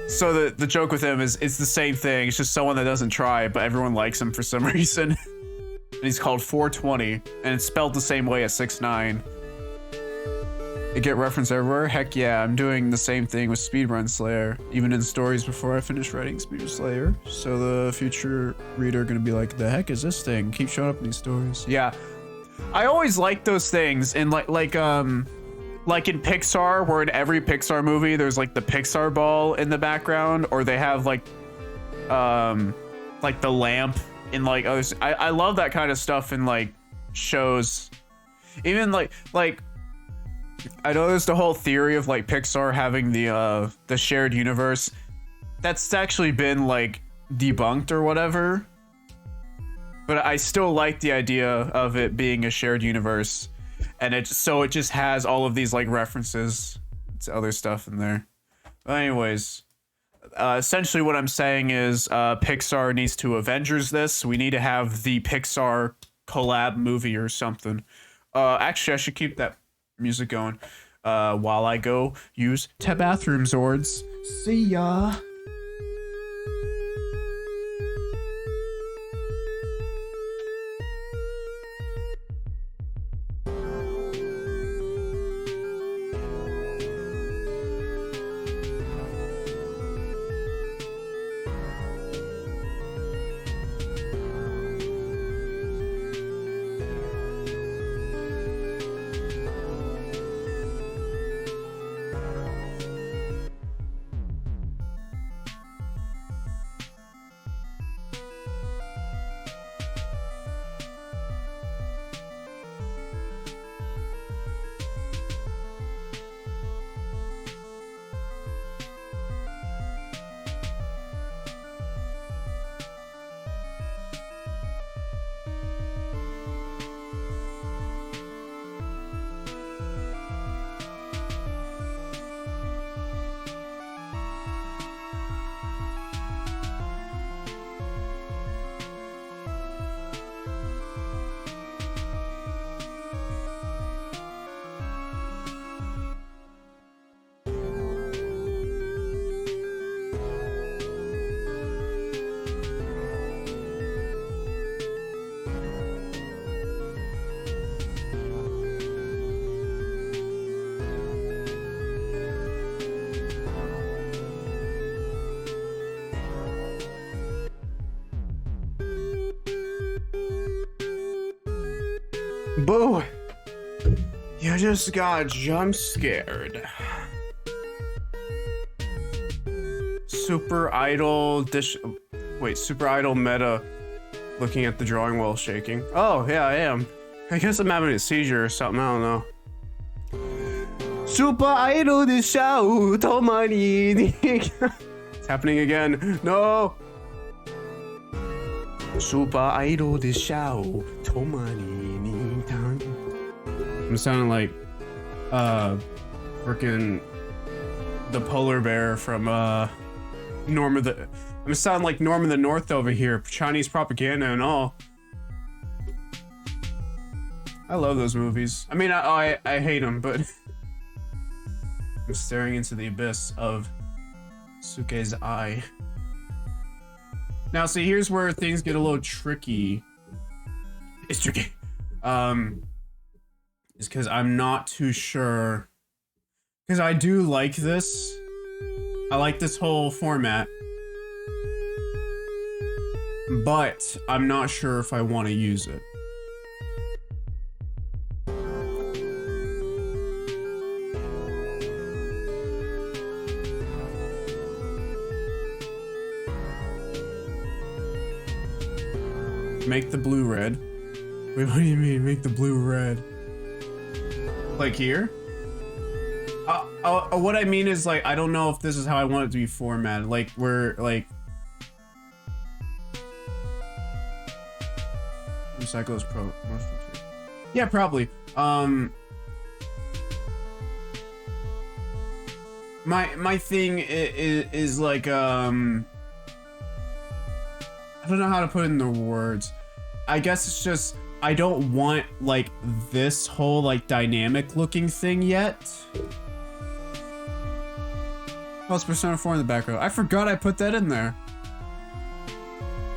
So the joke with him is it's the same thing. It's just someone that doesn't try, but everyone likes him for some reason. And he's called 420, and it's spelled the same way as 6ix9ine. It get referenced everywhere? Heck yeah, I'm doing the same thing with Speedrun Slayer, even in stories before I finish writing Speedrun Slayer. So the future reader gonna be like, the heck is this thing? Keep showing up in these stories. Yeah, I always like those things, and like in Pixar, where in every Pixar movie there's like the Pixar ball in the background, or they have like the lamp in like others. I love that kind of stuff in like shows. Even like I know there's the whole theory of like Pixar having the shared universe. That's actually been like debunked or whatever. But I still like the idea of it being a shared universe. And it just has all of these like references to other stuff in there. But anyways, essentially what I'm saying is Pixar needs to Avengers this. We need to have the Pixar collab movie or something. Actually, I should keep that music going while I go use the bathroom Zords. See ya. Boo! You just got jump scared. Super Idol Super Idol meta. Looking at the drawing while shaking. Oh, yeah, I am. I guess I'm having a seizure or something, I don't know. Super Idol de show, Tomani. It's happening again. No! Super Idol de show, Tomani. I'm sounding like freaking the polar bear from Norm of the I'm sounding like Norm of the North over here, Chinese propaganda and all. I love those movies. I mean, I hate them, but I'm staring into the abyss of Suke's eye. Now, see, here's where things get a little tricky. It's tricky. Is because I'm not too sure. Because I do like this. I like this whole format. But I'm not sure if I want to use it. Make the blue red. Wait, what do you mean? Make the blue red? Like here? What I mean is, like, I don't know if this is how I want it to be formatted. Like, we're like recycle is pro. Yeah, probably. My thing is like I don't know how to put it in the words. I guess it's just, I don't want like this whole like dynamic looking thing yet. Oh, it's Persona 4 in the background. I forgot I put that in there.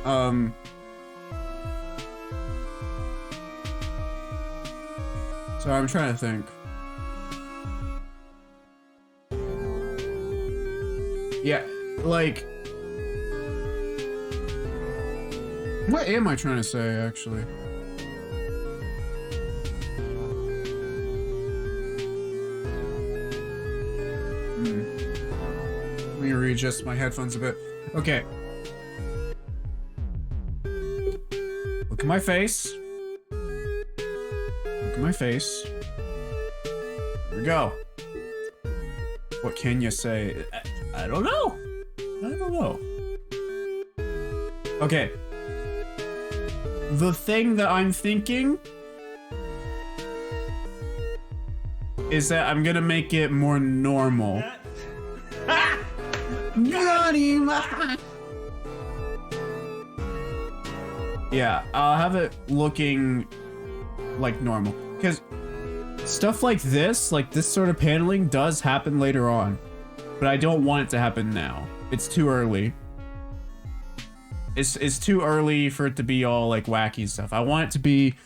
So I'm trying to think. Yeah, like, what am I trying to say, actually? Let me readjust my headphones a bit. Okay. Look at my face. Look at my face. Here we go. What can you say? I don't know. I don't know. Okay. The thing that I'm thinking is that I'm gonna make it more normal. Yeah, I'll have it looking like normal. Because stuff like this sort of paneling does happen later on. But I don't want it to happen now. It's too early. It's too early for it to be all like wacky stuff. I want it to be,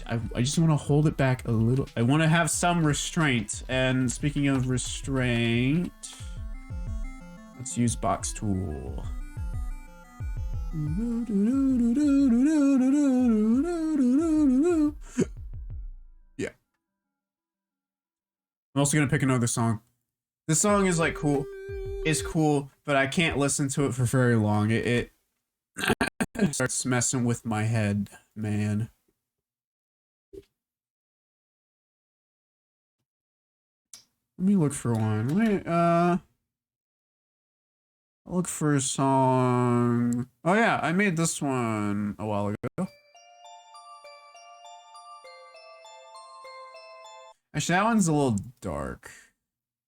I just want to hold it back a little. I want to have some restraint. And speaking of restraint, let's use box tool. Yeah. I'm also gonna pick another song. This song is like cool. It's cool, but I can't listen to it for very long. It starts messing with my head, man. Let me look for one. Wait, I'll look for a song. Oh yeah, I made this one a while ago. Actually, that one's a little dark.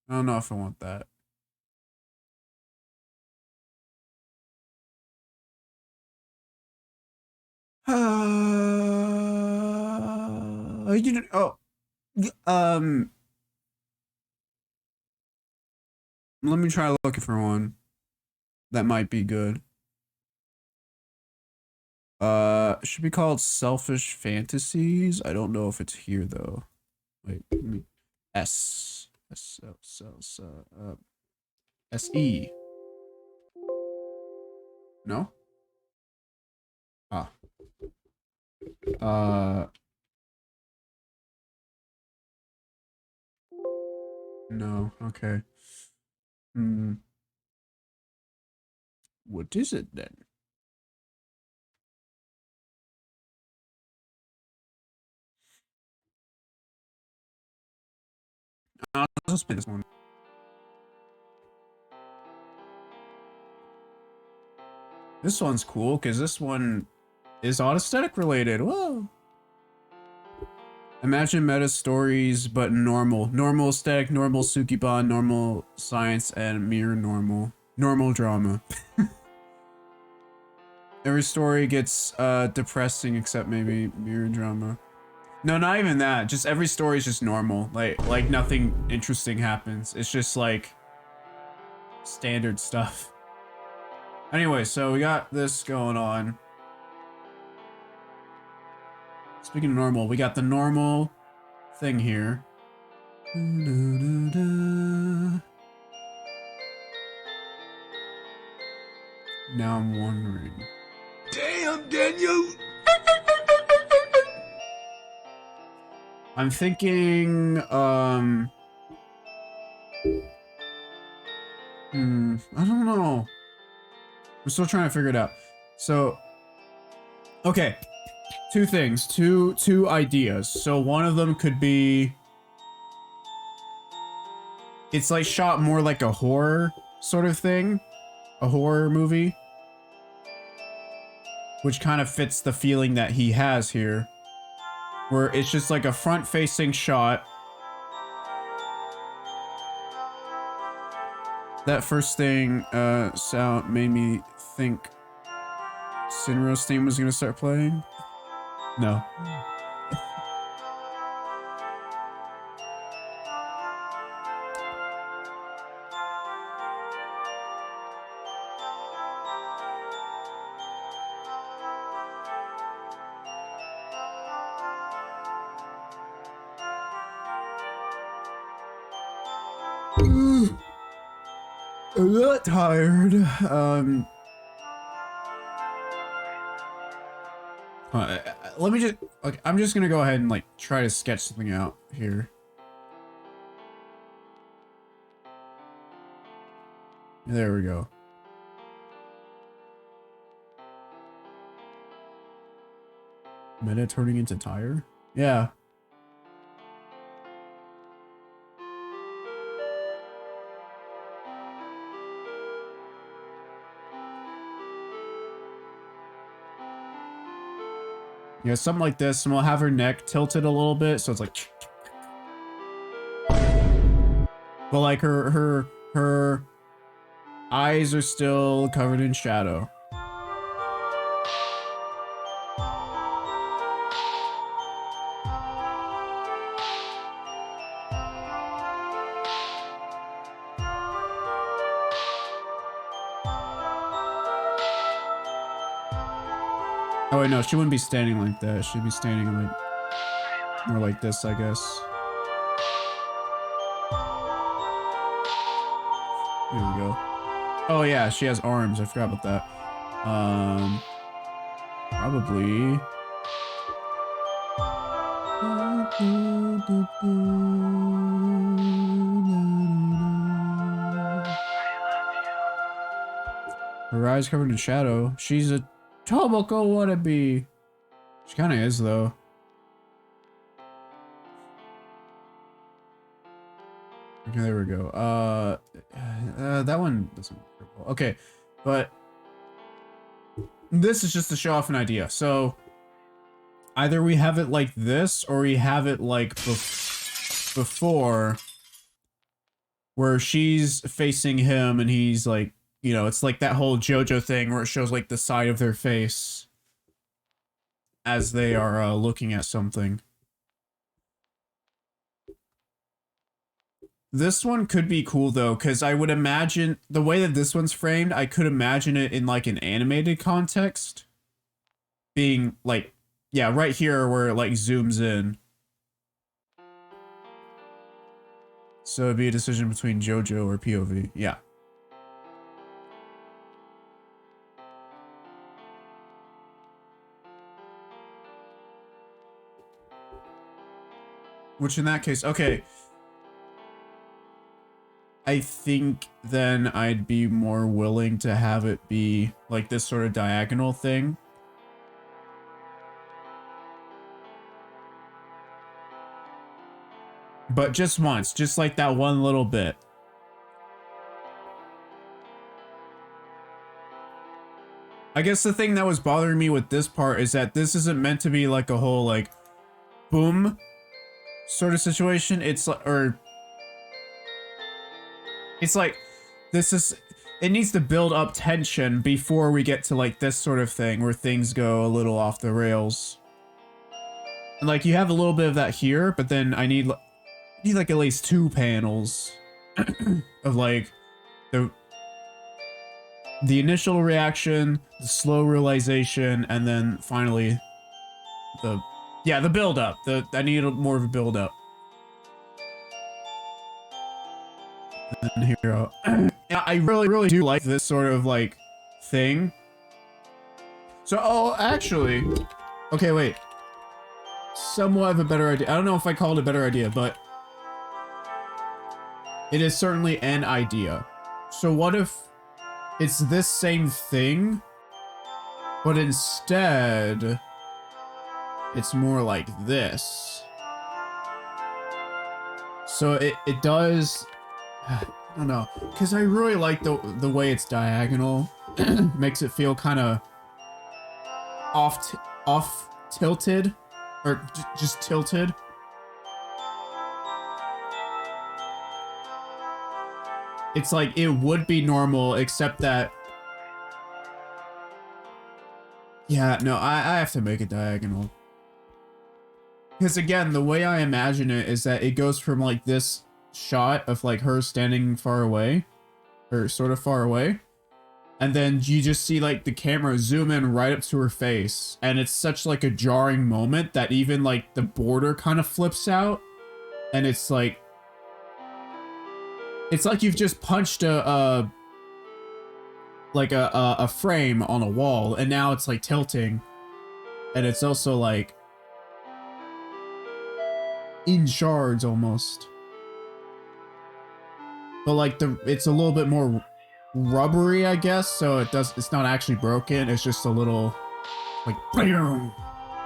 I don't know if I want that. You didn't. Oh, let me try looking for one that might be good. It should be called Selfish Fantasies. I don't know if it's here though. Wait, let me SE. No? Ah. No, okay. What is it then? I'll just play this one. This one's cool because this one is aesthetic related. Whoa. Imagine meta stories, but normal. Normal aesthetic, normal Sukiban, normal science, and mere normal. Normal drama. Every story gets depressing except maybe mere drama. No, not even that. Just every story is just normal. Like nothing interesting happens. It's just like standard stuff. Anyway, so we got this going on. Speaking of normal, we got the normal thing here. Now I'm wondering. Damn, Daniel! I'm thinking, I don't know. I'm still trying to figure it out. So, okay. Two things, two ideas. So one of them could be, it's like shot more like a horror sort of thing, a horror movie, which kind of fits the feeling that he has here, where it's just like a front-facing shot. That first thing sound made me think Sinro's theme was gonna start playing? No. I'm not tired. Let me just. Okay, I'm just gonna go ahead and like try to sketch something out here. There we go. Meta turning into tire? Yeah. Yeah, something like this, and we'll have her neck tilted a little bit, so it's like. But like her eyes are still covered in shadow. Oh wait, no, she wouldn't be standing like that. She'd be standing like more like this, I guess. There we go. Oh yeah, she has arms. I forgot about that. Probably. Her eyes covered in shadow. She's a Tomoko wannabe. She kind of is though. Okay, there we go. That one doesn't work well. Okay, but this is just to show off an idea. So either we have it like this, or we have it like before, where she's facing him and he's like, you know, it's like that whole JoJo thing where it shows like the side of their face as they are looking at something. This one could be cool though, because I would imagine the way that this one's framed, I could imagine it in like an animated context. Being like, yeah, right here where it like zooms in. So it'd be a decision between JoJo or POV. Yeah. Which in that case, okay. I think then I'd be more willing to have it be like this sort of diagonal thing. But just once, just like that one little bit. I guess the thing that was bothering me with this part is that this isn't meant to be like a whole like boom sort of situation. It's like, or it's like, this is, it needs to build up tension before we get to like this sort of thing where things go a little off the rails. And like you have a little bit of that here, but then I need like at least 2 panels of like the initial reaction, the slow realization, and then finally the build up. I need more of a build up. And here, I really do like this sort of like thing. So, oh, actually, okay, wait. Somewhat of a better idea. I don't know if I called it a better idea, but it is certainly an idea. So what if it's this same thing, but instead it's more like this? So it does, I don't know, because I really like the way it's diagonal. Makes it feel kind of off tilted, or just tilted. It's like it would be normal, except that Yeah, no, I have to make it diagonal. Because again, the way I imagine it is that it goes from like this shot of like her standing far away, or sort of far away, and then you just see like the camera zoom in right up to her face, and it's such like a jarring moment that even like the border kind of flips out, and it's like you've just punched a frame on a wall, and now it's like tilting, and it's also like in shards almost. But like it's a little bit more rubbery, I guess, so it's not actually broken, it's just a little like BAM!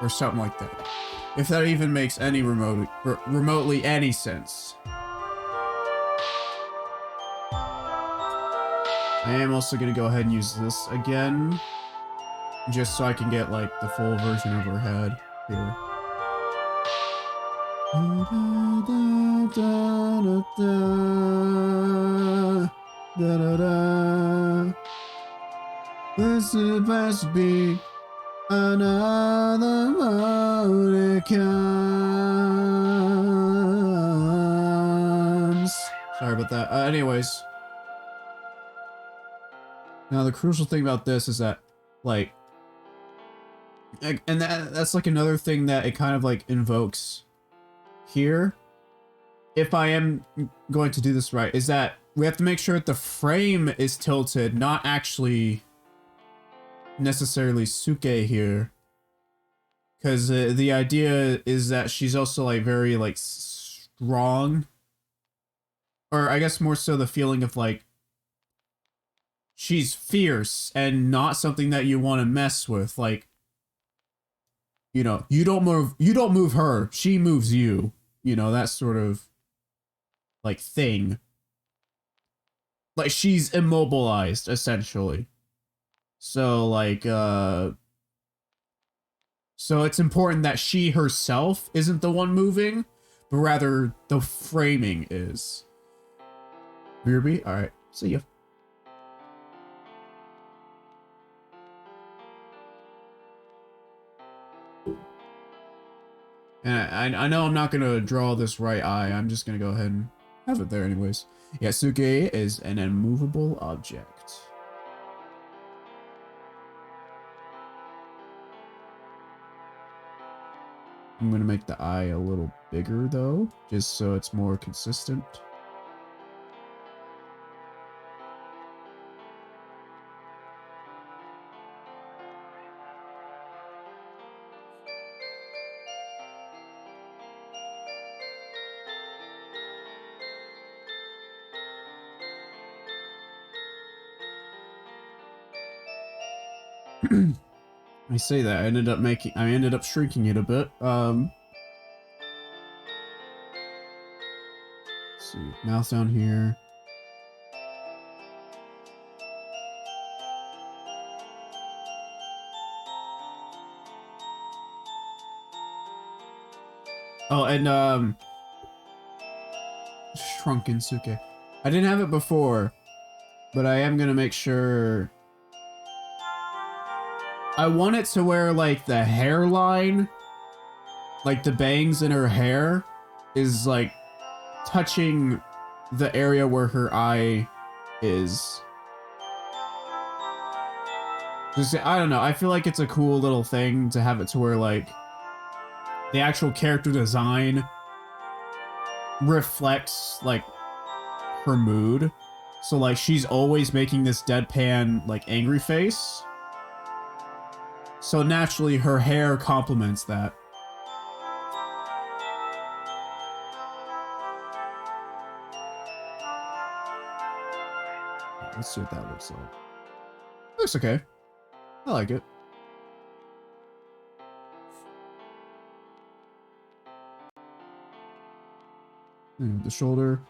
Or something like that. If that even makes any remotely any sense. I am also gonna go ahead and use this again, just so I can get like the full version of her head here. This is supposed to be another moment comes. Sorry about that. Anyways. Now the crucial thing about this is that, like, and that's like another thing that it kind of like invokes here, if I am going to do this right, is that we have to make sure that the frame is tilted, not actually necessarily Suke here. Because the idea is that she's also like very like strong. Or I guess more so the feeling of like, she's fierce and not something that you want to mess with. Like, you know, you don't move her, she moves you. You know, that sort of like thing. Like she's immobilized essentially. So like so it's important that she herself isn't the one moving, but rather the framing is. Beerby, all right, see ya. And I know I'm not gonna draw this right eye. I'm just gonna go ahead and have it there anyways. Yasuke is an immovable object. I'm gonna make the eye a little bigger though, just so it's more consistent. I say that I ended up shrinking it a bit. Let's see, mouth down here. Oh, and shrunken Suke. I didn't have it before, but I am gonna make sure. I want it to where like the hairline, like the bangs in her hair, is like touching the area where her eye is. Just, I don't know, I feel like it's a cool little thing to have it to where like the actual character design reflects like her mood. So like she's always making this deadpan like angry face. So naturally her hair complements that. Let's see what that looks like. Looks okay. I like it. The shoulder.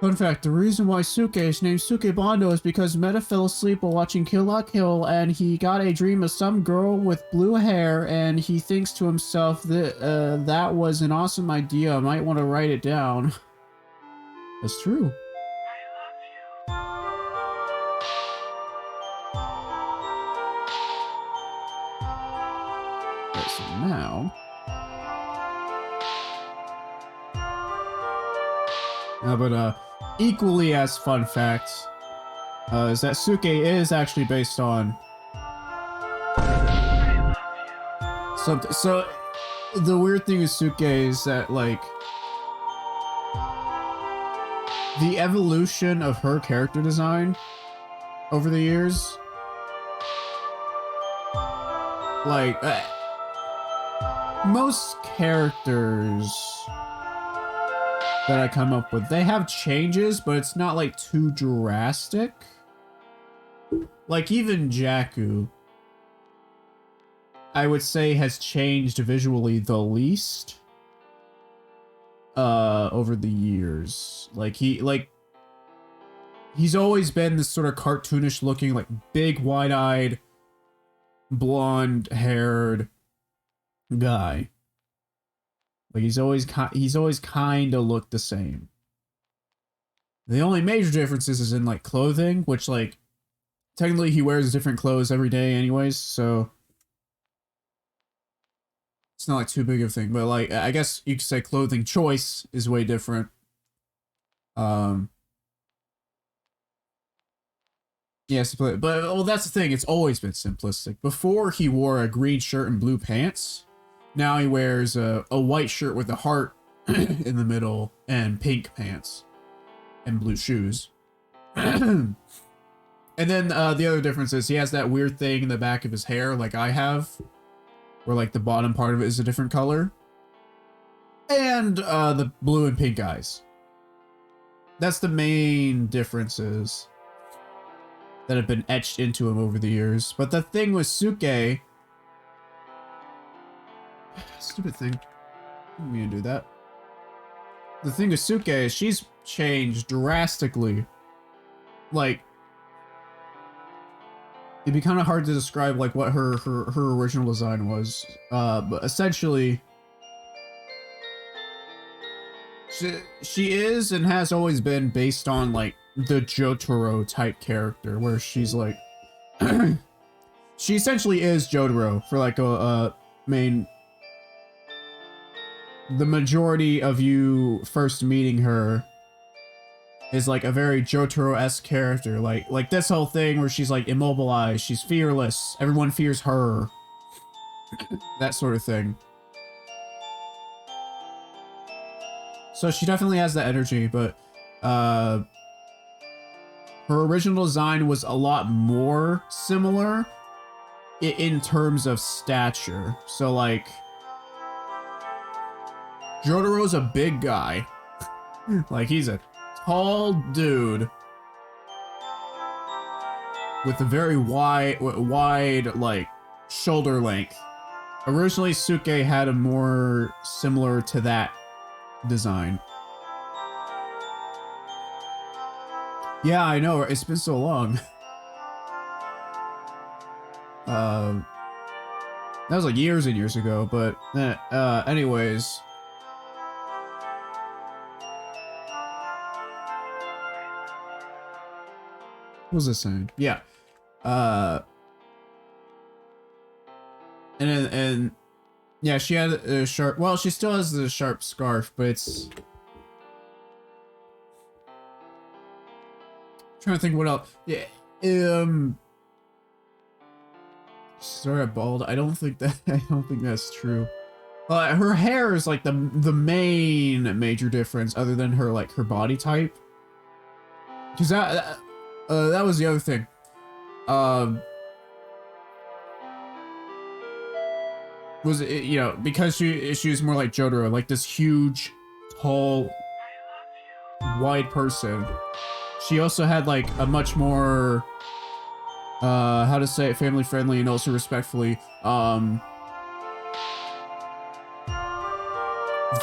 Fun fact, the reason why Suke is named Sukebondo is because Meta fell asleep while watching Kill La Kill and he got a dream of some girl with blue hair and he thinks to himself that that was an awesome idea, I might want to write it down. That's true. Okay, so now... but equally as fun fact is that Suke is actually based on something. So the weird thing with Suke is that like the evolution of her character design over the years, like most characters that I come up with, they have changes, but it's not like too drastic. Like even Jakku, I would say has changed visually the least over the years. Like he's always been this sort of cartoonish looking, like big wide-eyed, blonde-haired guy. Like he's always kind of looked the same. The only major differences is in like clothing, which like technically he wears different clothes every day anyways, so it's not like too big of a thing. But like I guess you could say clothing choice is way different. Yes, but well, that's the thing. It's always been simplistic. Before he wore a green shirt and blue pants. Now he wears a white shirt with a heart in the middle and pink pants and blue shoes. And then the other difference is he has that weird thing in the back of his hair like I have, where like the bottom part of it is a different color. And the blue and pink eyes. That's the main differences that have been etched into him over the years. But the thing with Suke... Stupid thing. I'm gonna do that. The thing with Suke is she's changed drastically. Like, it'd be kind of hard to describe like what her original design was. But essentially, she is and has always been based on like the Jotaro type character, where she's like, she essentially is Jotaro for like a main. The majority of you first meeting her is like a very Jotaro-esque character, like this whole thing where she's like immobilized, she's fearless, everyone fears her, that sort of thing. So she definitely has that energy, but her original design was a lot more similar in terms of stature. So like, Jotaro's a big guy. Like, he's a tall dude with a very wide, like, shoulder length. Originally, Suke had a more similar to that design. Yeah, I know. It's been so long. That was like years and years ago, but anyways. What was I saying? Yeah. And yeah, she had a sharp, well, she still has the sharp scarf, but it's, trying to think what else. Yeah. Sorry, bald. I don't think that's true. Her hair is like the main major difference, other than her like her body type. Because that was the other thing. Was it, you know, because she was more like Jotaro, like this huge, tall, wide person. She also had like a much more, how to say it, family friendly and also respectfully,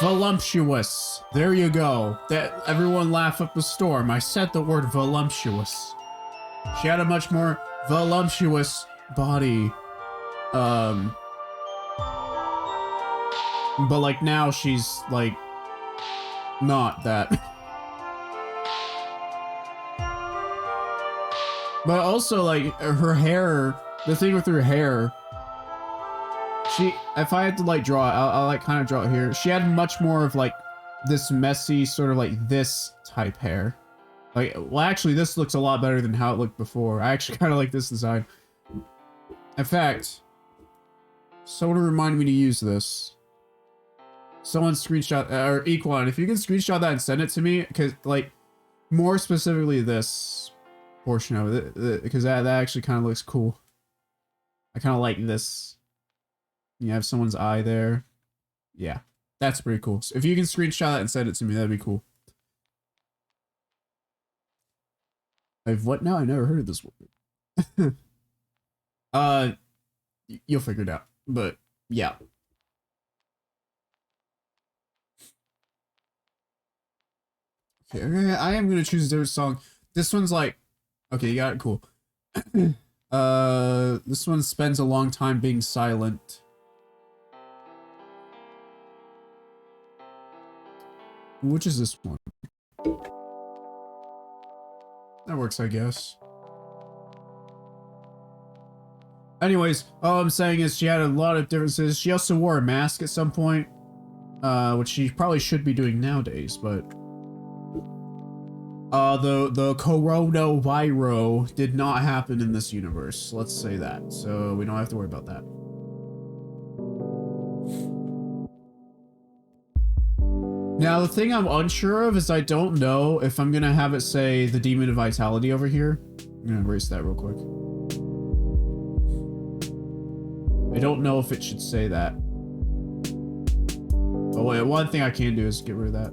Voluptuous. There you go. That everyone laugh up a storm. I said the word voluptuous. She had a much more voluptuous body. But like now she's like not that. But also like her hair, the thing with her hair, if I had to like draw it, I'll like kind of draw it here. She had much more of like this messy sort of like this type hair. Like, well, actually this looks a lot better than how it looked before. I actually kind of like this design. In fact, someone reminded me to use this. Someone screenshot, or Equine, if you can screenshot that and send it to me, because like, more specifically this portion of it, because that actually kind of looks cool. I kind of like this. You have someone's eye there. Yeah, that's pretty cool. So if you can screenshot that and send it to me, that'd be cool. I've what now? I never heard of this word. You'll figure it out. But yeah. Okay, I am gonna choose a different song. This one's like, okay, you got it, cool. This one spends a long time being silent. Which is this one? That works, I guess. Anyways, all I'm saying is she had a lot of differences. She also wore a mask at some point, which she probably should be doing nowadays, but the coronavirus did not happen in this universe. Let's say that, so we don't have to worry about that. Now, the thing I'm unsure of is I don't know if I'm gonna have it say the Demon of Vitality over here. I'm gonna erase that real quick. I don't know if it should say that. Oh wait, one thing I can do is get rid of that.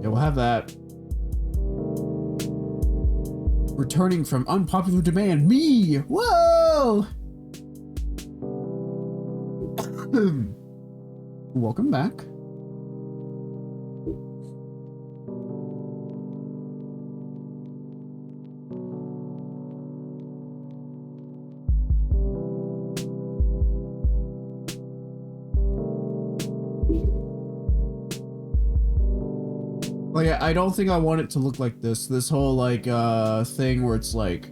Yeah, we'll have that. Returning from unpopular demand, me! Whoa! Welcome back. Well, yeah, I don't think I want it to look like this. This whole like thing where it's like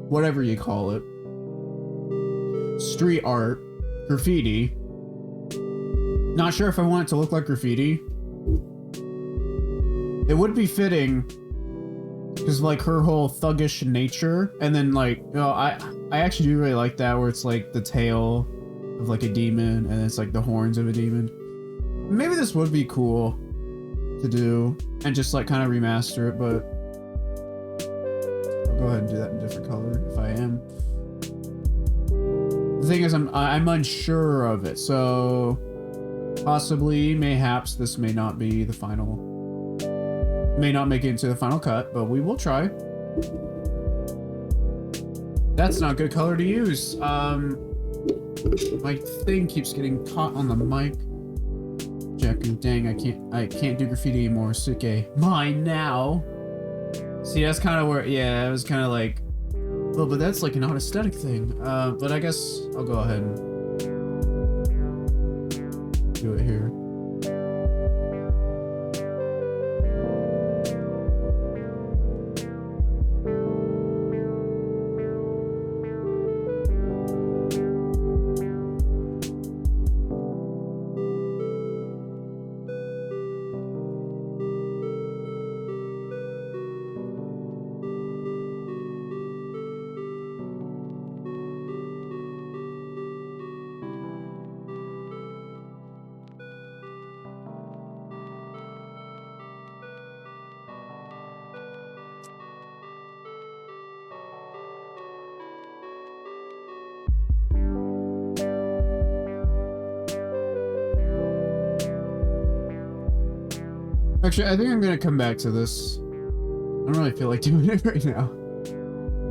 whatever you call it. Street art, graffiti. Not sure if I want it to look like graffiti. It would be fitting because like her whole thuggish nature, and then like, you know, I actually do really like that where it's like the tail of like a demon and it's like the horns of a demon. Maybe this would be cool to do and just like kind of remaster it, but I'll go ahead and do that in a different color if I am. The thing is, I'm unsure of it, so possibly, mayhaps, this may not be the final, may not make it into the final cut, but we will try. That's not good color to use. My thing keeps getting caught on the mic. Jakku, dang, I can't do graffiti anymore. Suke, mine now. See, that's kind of where, yeah, it was kind of like. Well, but that's like an art aesthetic thing. But I guess I'll go ahead and do it here. Actually, I think I'm gonna come back to this. I don't really feel like doing it right now.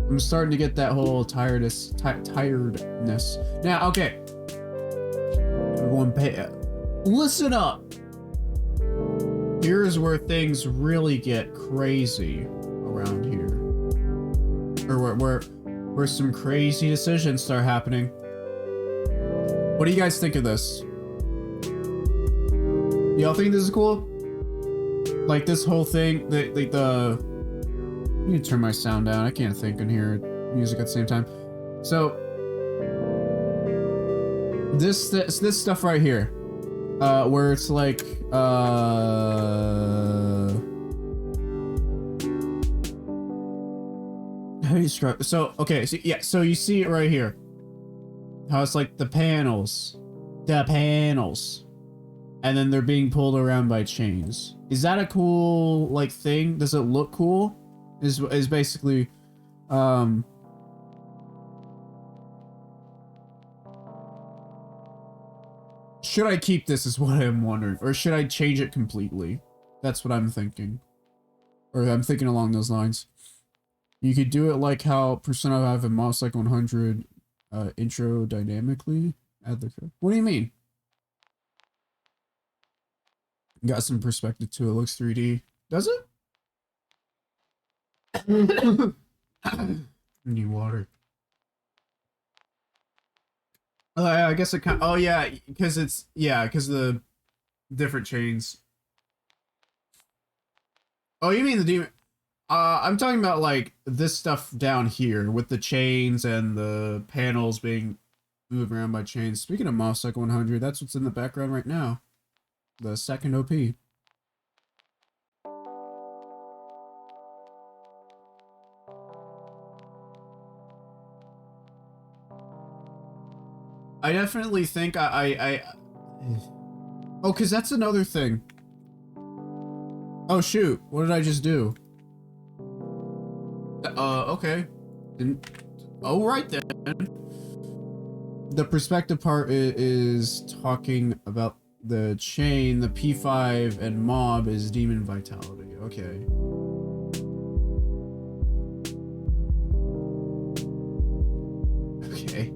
I'm starting to get that whole tiredness. Now, okay. Everyone listen up. Here's where things really get crazy around here. Or where some crazy decisions start happening. What do you guys think of this? Y'all think this is cool? Like this whole thing, I need to turn my sound down. I can't think and hear music at the same time. So this stuff right here, where it's like, how do you describe? So okay, so yeah, so you see it right here. How it's like the panels, and then they're being pulled around by chains. Is that a cool like thing? Does it look cool? Is basically, should I keep this is what I'm wondering, or should I change it completely? That's what I'm thinking, or I'm thinking along those lines. You could do it like how Persona 5 and Moss like 100 intro dynamically. Add the. What do you mean? Got some perspective to it. Looks 3D. Does it? Need water. I guess it kind. Oh yeah, because it's because the different chains. Oh, you mean the demon? I'm talking about like this stuff down here with the chains and the panels being moved around by chains. Speaking of Moss Cycle 100, that's what's in the background right now. The second OP. I definitely think oh, cause that's another thing. Oh shoot, what did I just do? Okay. Oh, right then. The perspective part is talking about the chain, the P5 and mob is demon vitality. Okay. Okay.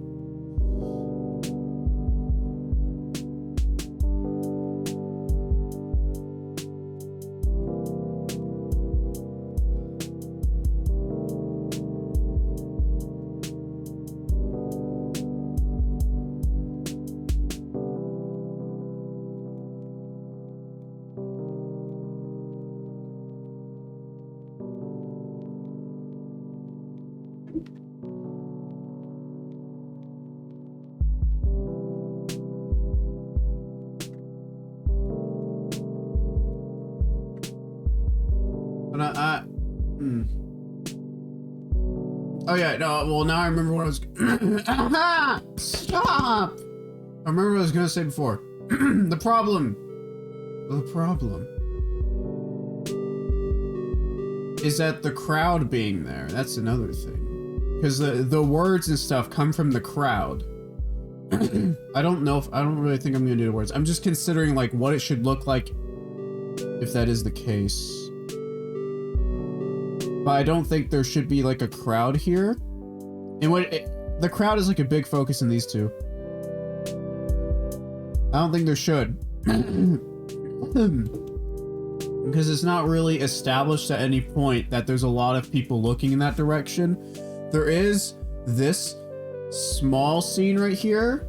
Oh yeah, no, well now I remember what I was Stop! I remember what I was gonna say before. The problem is that the crowd being there, that's another thing. Because the words and stuff come from the crowd. I don't really think I'm gonna do the words. I'm just considering like what it should look like if that is the case. But I don't think there should be like a crowd here. And the crowd is like a big focus in these two. I don't think there should. Because it's not really established at any point that there's a lot of people looking in that direction. There is this small scene right here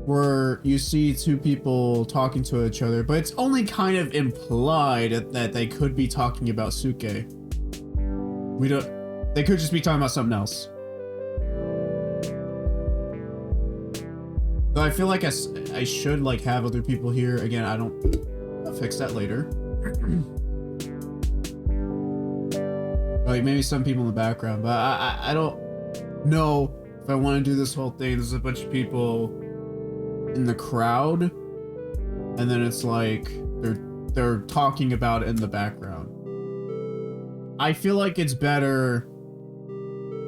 where you see two people talking to each other, but it's only kind of implied that they could be talking about Suke. They could just be talking about something else. Though I feel like I should like have other people here. Again, I'll fix that later. Like maybe some people in the background, but I don't know if I want to do this whole thing. There's a bunch of people in the crowd, and then it's like they're talking about it in the background. I feel like it's better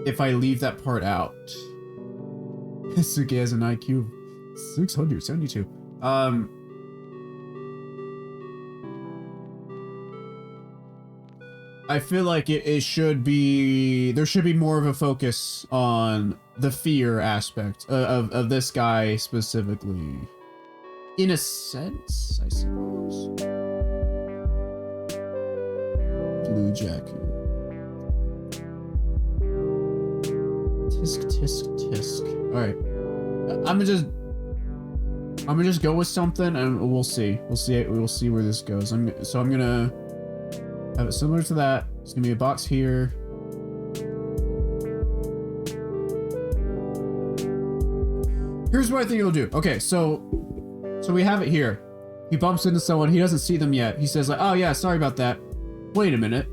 if I leave that part out. Suke has an IQ of 672. I feel like it should be, there should be more of a focus on the fear aspect of this guy specifically. In a sense, I suppose. Blue jacket. Tisk, tisk, tisk. Alright. I'm gonna just go with something and we'll see. We'll see where this goes. So I'm gonna have it similar to that. It's gonna be a box here. Here's what I think it'll do. Okay, so we have it here. He bumps into someone, he doesn't see them yet. He says like, oh yeah, sorry about that. Wait a minute.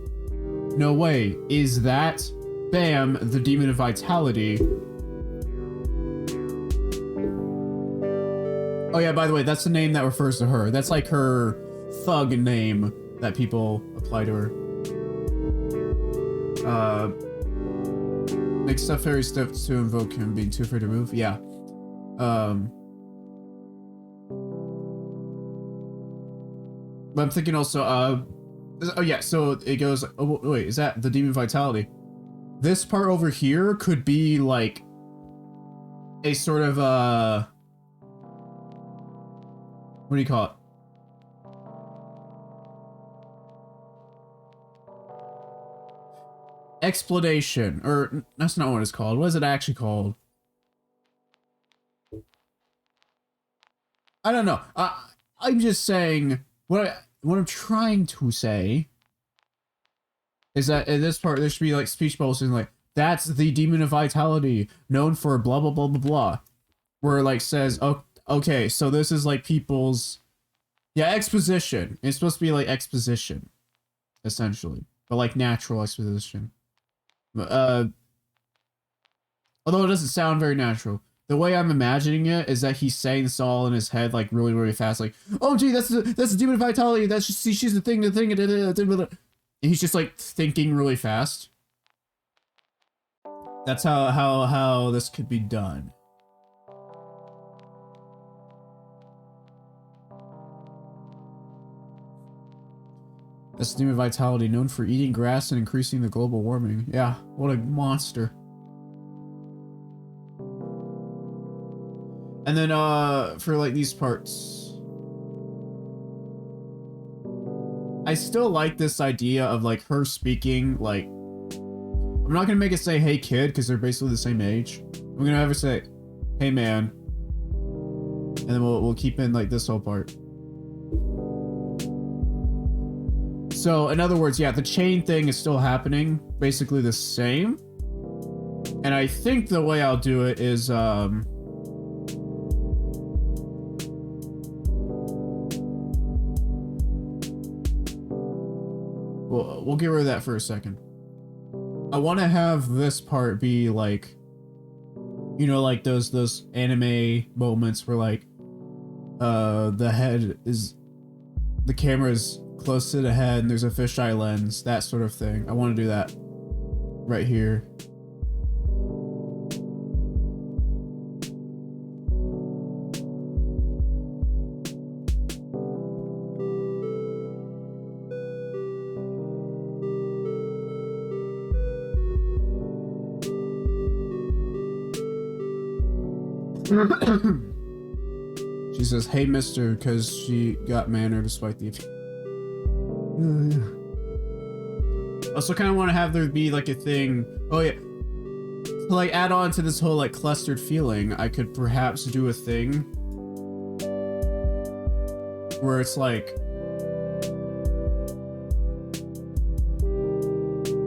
No way. Is that, bam, the demon of vitality? Oh yeah, by the way, that's the name that refers to her. That's like her thug name that people apply to her. Make stuff very stiff to invoke him, being too afraid to move. Yeah. But I'm thinking also, oh yeah, so it goes, oh wait, is that the demon vitality? This part over here could be like a sort of, what do you call it? Explanation, or that's not what it's called. What is it actually called? I don't know. I'm just saying what I'm trying to say is that in this part there should be like speech bubbles and like, that's the demon of vitality known for blah blah blah blah blah, where it like says, oh, okay, so this is like people's, yeah, exposition. It's supposed to be like exposition, essentially, but like natural exposition. Although it doesn't sound very natural. The way I'm imagining it is that he's saying this all in his head, like really, really fast, like, oh gee, that's the demon of vitality. That's just, she's the thing. And he's just like thinking really fast. That's how this could be done. That's the demon of vitality, known for eating grass and increasing the global warming. Yeah, what a monster. And then, for like these parts, I still like this idea of like her speaking, like, I'm not gonna make it say, hey kid, because they're basically the same age. I'm gonna have her say, hey man. And then we'll keep in like this whole part. So, in other words, yeah, the chain thing is still happening, basically the same. And I think the way I'll do it is, we'll get rid of that for a second. I want to have this part be like, you know, like those anime moments where like, the head is, the camera is close to the head and there's a fisheye lens, that sort of thing. I want to do that right here. She says, hey mister, because she got manner despite the... Also kind of want to have there be like a thing, oh yeah, to like add on to this whole like clustered feeling, I could perhaps do a thing where it's like,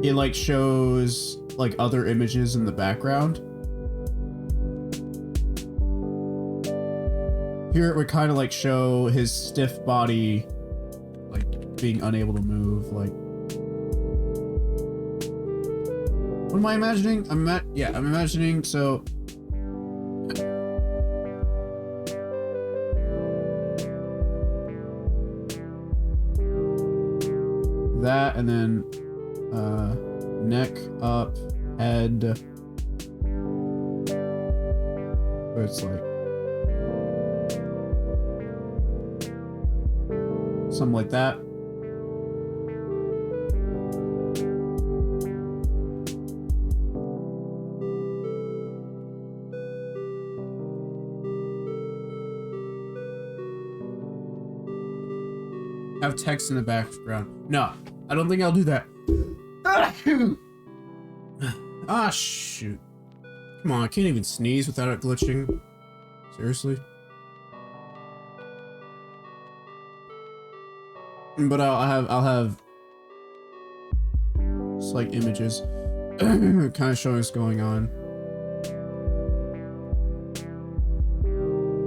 it like shows like other images in the background. Here it would kind of like show his stiff body like being unable to move, like, what am I imagining? I'm imagining, so that, and then neck up, head, where it's like something like that. Have text in the background. No, I don't think I'll do that. Ah, shoot. Come on, I can't even sneeze without it glitching. Seriously? But I'll have just like images kind of showing what's going on.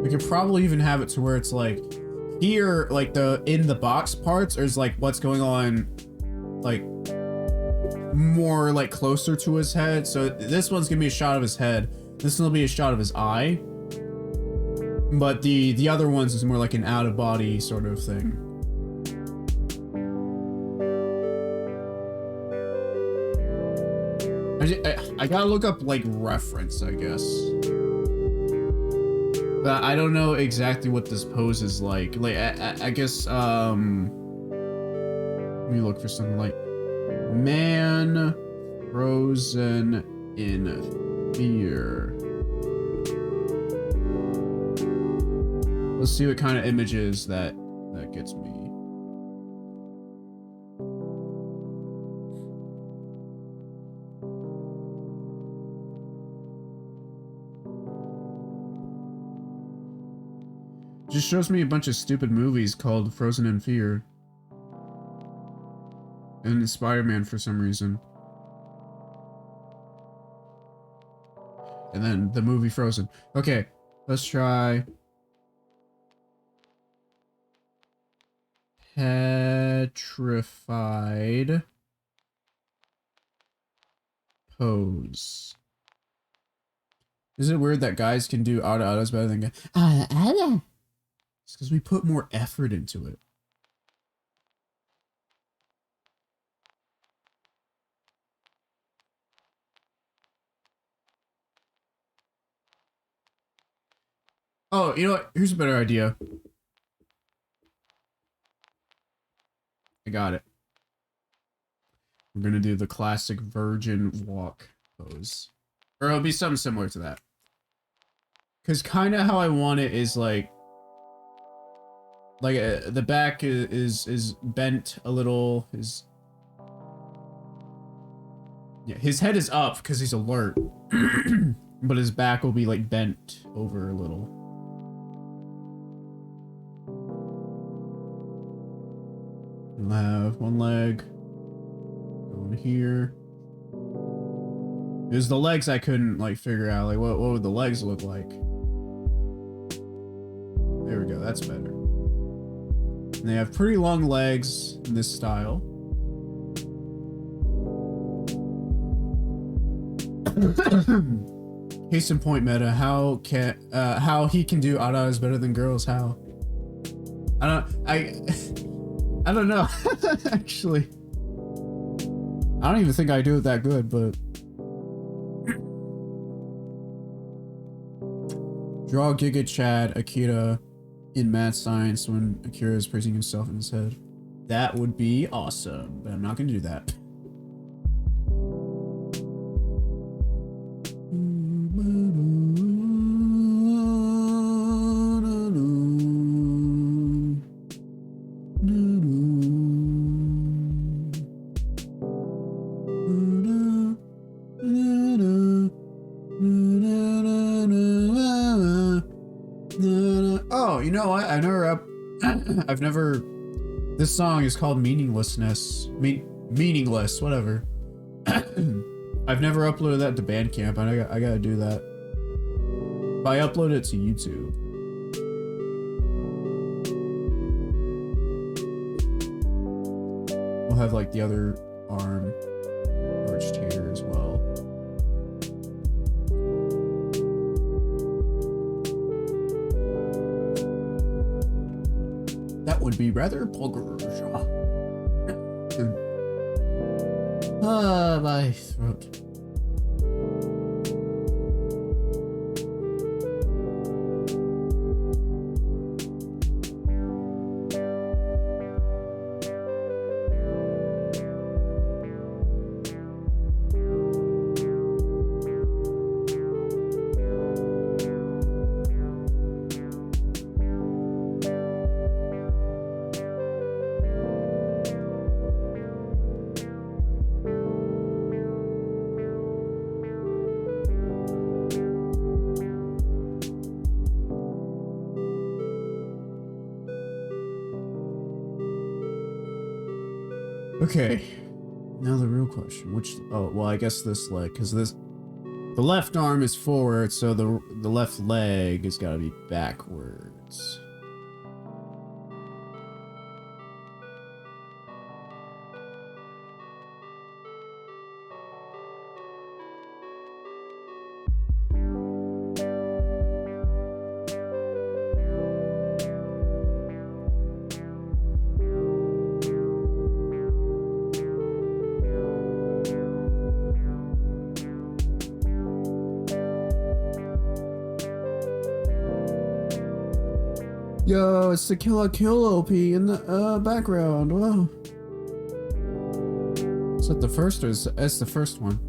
We could probably even have it to where it's like here, like the in the box parts, or is like what's going on, like more like closer to his head. So this one's gonna be a shot of his head. This one will be a shot of his eye. But the other ones is more like an out of body sort of thing. I gotta look up like reference, I guess. But I don't know exactly what this pose is like. Like I guess let me look for something like man frozen in fear. Let's see what kind of images that gets me. Just shows me a bunch of stupid movies called Frozen in Fear. And Spider-Man for some reason. And then the movie Frozen. Okay, let's try petrified pose. Is it weird that guys can do autos better than guys? It's because we put more effort into it. Oh, you know what? Here's a better idea. I got it. We're gonna do the classic virgin walk pose. Or it'll be something similar to that. Because kind of how I want it is like the back is bent a little. His head is up because he's alert. But his back will be like bent over a little. We'll have one leg going here. It was the legs I couldn't like figure out. Like what would the legs look like? There we go, that's better. And they have pretty long legs in this style. Case in point, meta. How he can do autos better than girls? How? I don't know. Actually, I don't even think I do it that good. But draw Giga Chad Akira in mad science when Akira is praising himself in his head. That would be awesome, but I'm not gonna do that. Oh, you know what? I've never. This song is called Meaninglessness. Meaningless, whatever. I've never uploaded that to Bandcamp. I gotta do that. But I upload it to YouTube. We'll have like the other arm arched here as well. That would be rather vulgar. My throat. Okay. Now the real question, which, oh, well, I guess this leg, because this, the left arm is forward, so the left leg has got to be backwards. Yo, it's the Kill la Kill OP in the background. Wow. Is that the first or is that's the first one?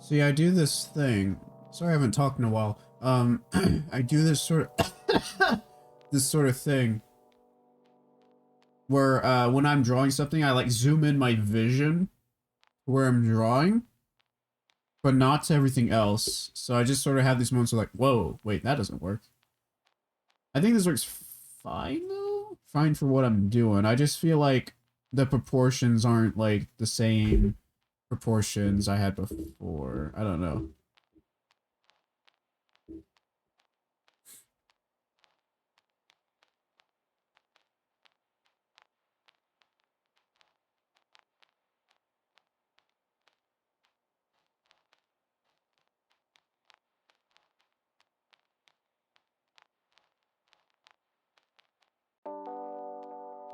See, I do this thing. Sorry, I haven't talked in a while. I do this sort of this sort of thing where when I'm drawing something, I like zoom in my vision where I'm drawing, but not to everything else. So I just sort of have these moments of like, whoa, wait, that doesn't work. I think this works fine though. Fine for what I'm doing. I just feel like the proportions aren't like the same proportions I had before. I don't know.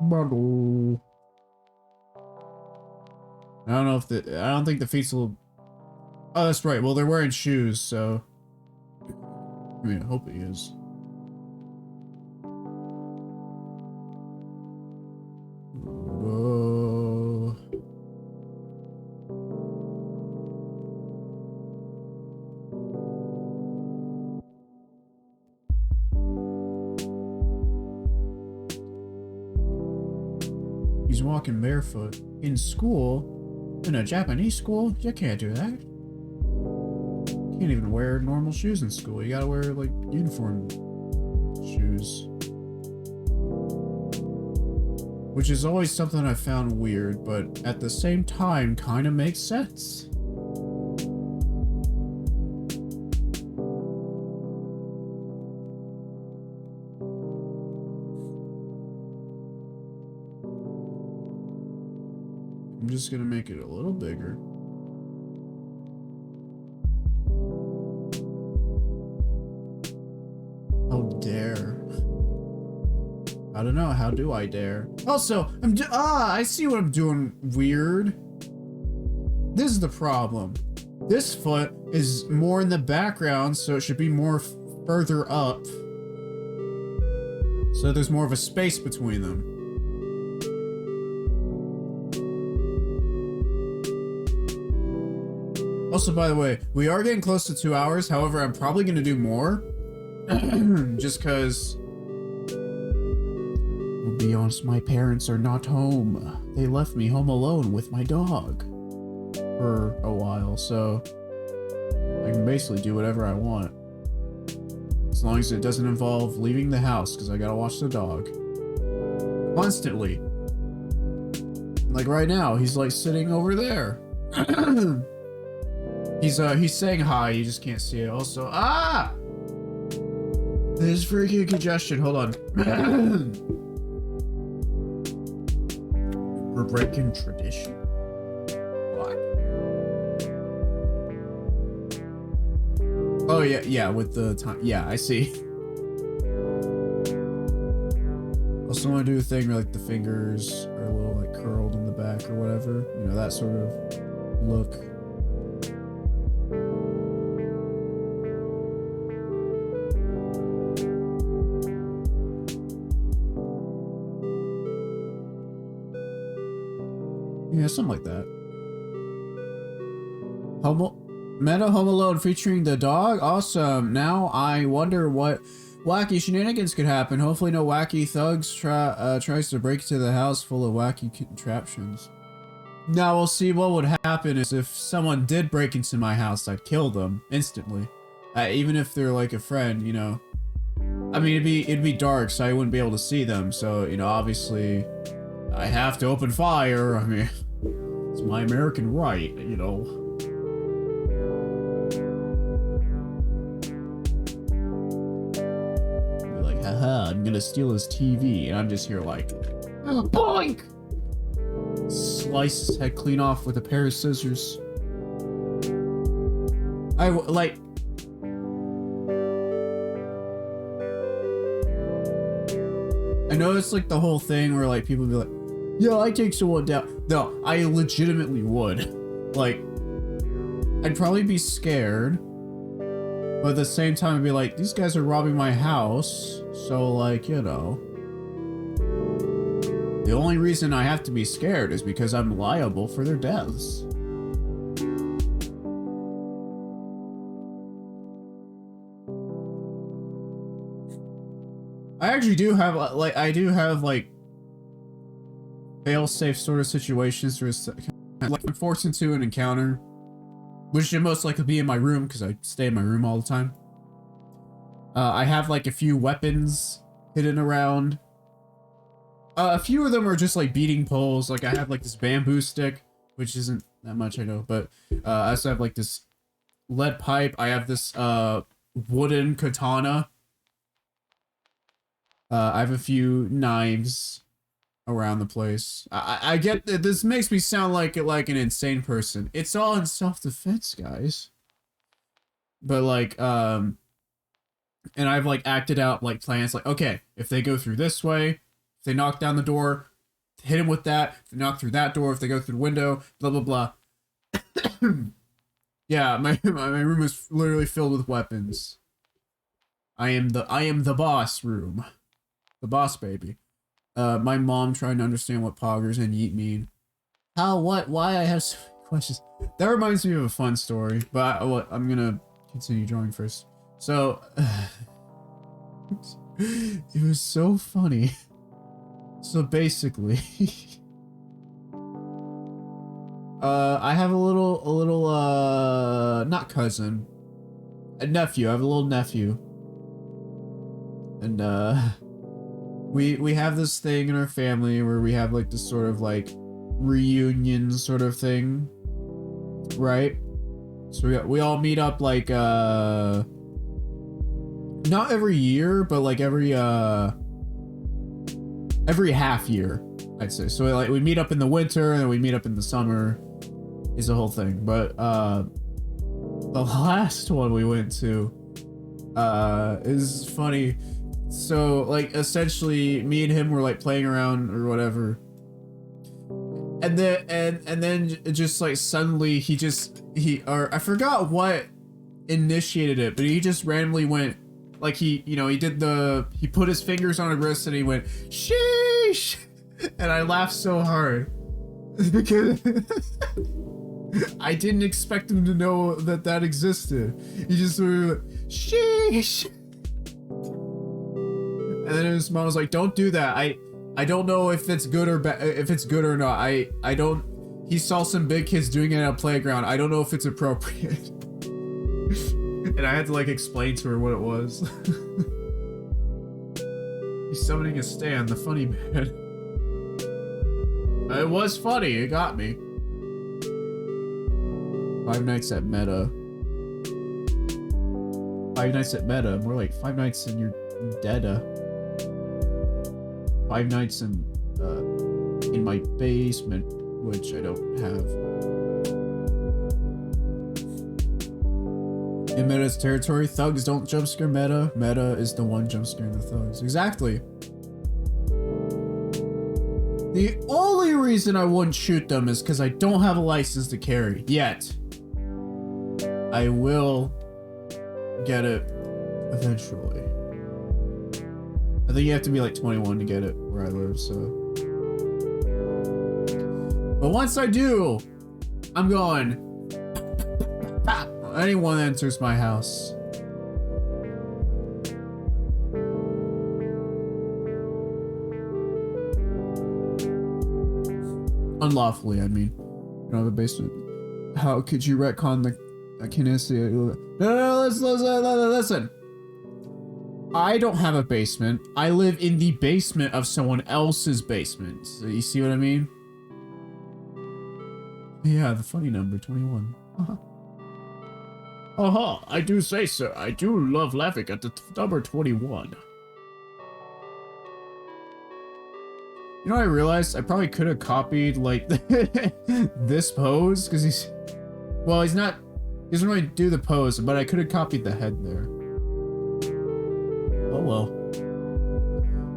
Buggle. I don't know if I don't think the feet's will. Oh, that's right. Well, they're wearing shoes, so. I mean, I hope he is. Whoa. He's walking barefoot in school. In a Japanese school, you can't do that. You can't even wear normal shoes in school. You gotta wear, like, uniform shoes. Which is always something I found weird, but at the same time, kind of makes sense. I'm just gonna make it a little bigger. How dare. I don't know, how do I dare? Also, I see what I'm doing weird. This is the problem. This foot is more in the background, so it should be more further up. So there's more of a space between them. Also, by the way, we are getting close to 2 hours. However, I'm probably going to do more. Just because... I'll be honest, my parents are not home. They left me home alone with my dog. For a while, so... I can basically do whatever I want. As long as it doesn't involve leaving the house, because I gotta watch the dog. Constantly. Like right now, he's like sitting over there. He's saying hi, you just can't see it. Also, there's freaking congestion, hold on. We're breaking tradition. What? Oh yeah, with the time, yeah, I see. Also, also want to do a thing where like the fingers are a little like curled in the back or whatever. You know, that sort of look. Yeah, something like that. Meta Home Alone featuring the dog? Awesome. Now I wonder what wacky shenanigans could happen. Hopefully no wacky thugs tries to break into the house full of wacky contraptions. Now we'll see what would happen is if someone did break into my house, I'd kill them instantly. Even if they're like a friend, you know. I mean, it'd be dark, so I wouldn't be able to see them. So, you know, obviously I have to open fire. I mean, it's my American right, you know. Be like, haha, I'm gonna steal his TV, and I'm just here like, boink! Slice his head clean off with a pair of scissors. I know it's like the whole thing where like people be like, yeah, I take someone down. No, I legitimately would. Like, I'd probably be scared, but at the same time I'd be like, these guys are robbing my house, so like, you know. The only reason I have to be scared is because I'm liable for their deaths. I actually do have, like, fail-safe sort of situations where it's, like, I'm forced into an encounter, which should most likely be in my room, because I stay in my room all the time. I have, like, a few weapons hidden around. A few of them are just, like, beating poles. Like, I have, like, this bamboo stick, which isn't that much, I know, but I also have, like, this lead pipe. I have this, wooden katana. I have a few knives around the place. I get that this makes me sound like an insane person. It's all in self-defense, guys. But like, and I've like acted out like plans like, okay, if they go through this way, if they knock down the door, hit them with that, if they knock through that door, if they go through the window, blah blah blah. Yeah, my room is literally filled with weapons. I am the boss room. The boss baby. My mom trying to understand what poggers and yeet mean. How, what, why? I have so many questions. That reminds me of a fun story, but I'm gonna continue drawing first. So, it was so funny. So basically, I have a little, not cousin, a nephew. I have a little nephew, and we have this thing in our family where we have like this sort of like reunion sort of thing, right? So we all meet up like not every year, but like every half year, I'd say. So like we meet up in the winter and then we meet up in the summer is the whole thing. But the last one we went to is funny. So like essentially me and him were like playing around or whatever, and then just like suddenly or I forgot what initiated it, but he just randomly went like he put his fingers on his wrist and he went sheesh, and I laughed so hard because I didn't expect him to know that existed. He just sort of went, sheesh. And then his mom was like, "Don't do that. I don't know if it's good or if it's good or not. I don't." He saw some big kids doing it at a playground. I don't know if it's appropriate. And I had to like explain to her what it was. He's summoning a stand, the funny man. It was funny. It got me. Five Nights at Meta. Five Nights at Meta. More like Five Nights in your dead. 5 nights in my basement, which I don't have. In Meta's territory, thugs don't jump scare Meta. Meta is the one jump scaring the thugs. Exactly. The only reason I wouldn't shoot them is because I don't have a license to carry yet. I will get it eventually. I think you have to be like 21 to get it where I live, so. But once I do, I'm going. Anyone that enters my house. Unlawfully, I mean. You don't have a basement. How could you retcon the kinesia? No, listen. I don't have a basement. I live in the basement of someone else's basement. So you see what I mean? Yeah, the funny number, 21. I do say so. I do love laughing at the number 21. You know, I realized I probably could have copied, like, this pose, because he doesn't really do the pose, but I could have copied the head there. Oh well.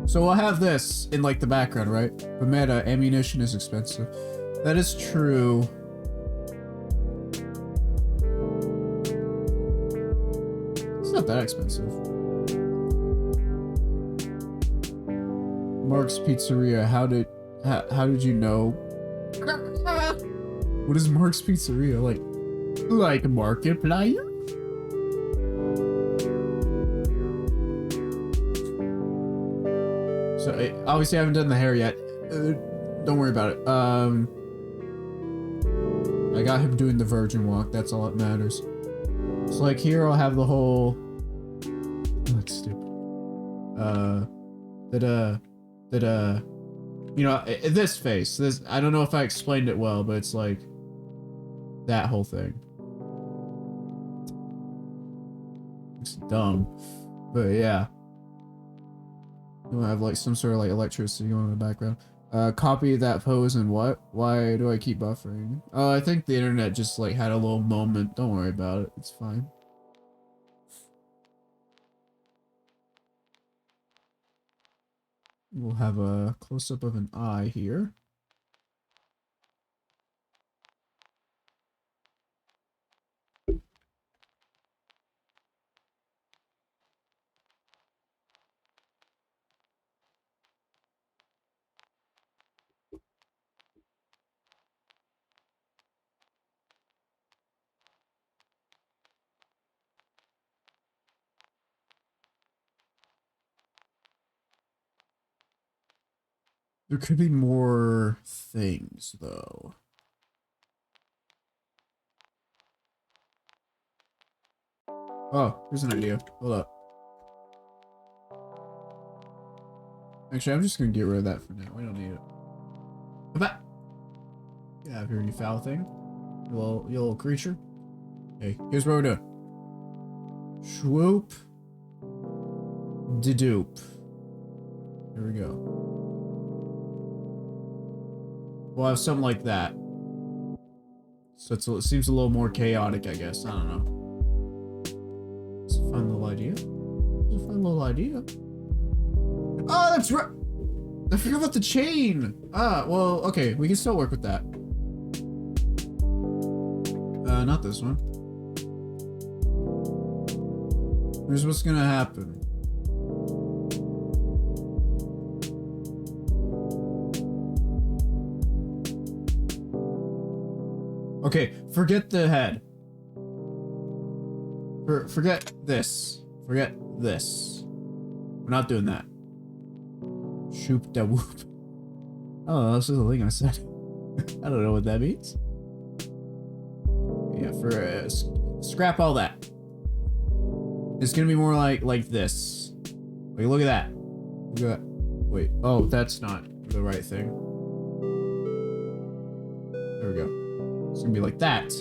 So we'll have this in, like, the background, right? But meta, ammunition is expensive. That is true. It's not that expensive. Mark's Pizzeria. How did you know? What is Mark's Pizzeria like? Like Markiplier? So obviously I haven't done the hair yet. Don't worry about it. I got him doing the virgin walk. That's all that matters. So like here I'll have the whole. Oh, that's stupid. You know, this face. This, I don't know if I explained it well, but it's like that whole thing. It's dumb, but yeah. You'll have like some sort of like electricity going in the background. Copy that pose and what? Why do I keep buffering? Oh, I think the internet just like had a little moment. Don't worry about it. It's fine. We'll have a close-up of an eye here. There could be more things, though. Oh, here's an idea. Hold up. Actually, I'm just gonna get rid of that for now. We don't need it. Come back. Get out of here, you foul thing. You little creature. Hey, here's what we're doing. Swoop. Dedoop. Here we go. We'll have something like that. So it seems a little more chaotic, I guess. I don't know. It's a fun little idea. It's a fun little idea. Oh, that's right. I forgot about the chain. Ah, well, okay. We can still work with that. Not this one. Here's what's gonna happen. Okay, forget the head. Forget this. Forget this. We're not doing that. Shoop da whoop. Oh, this is the thing I said. I don't know what that means. Yeah, scrap all that. It's gonna be more like this. Like, look at that. Look at that. Wait. Oh, that's not the right thing. There we go. It's gonna be like that.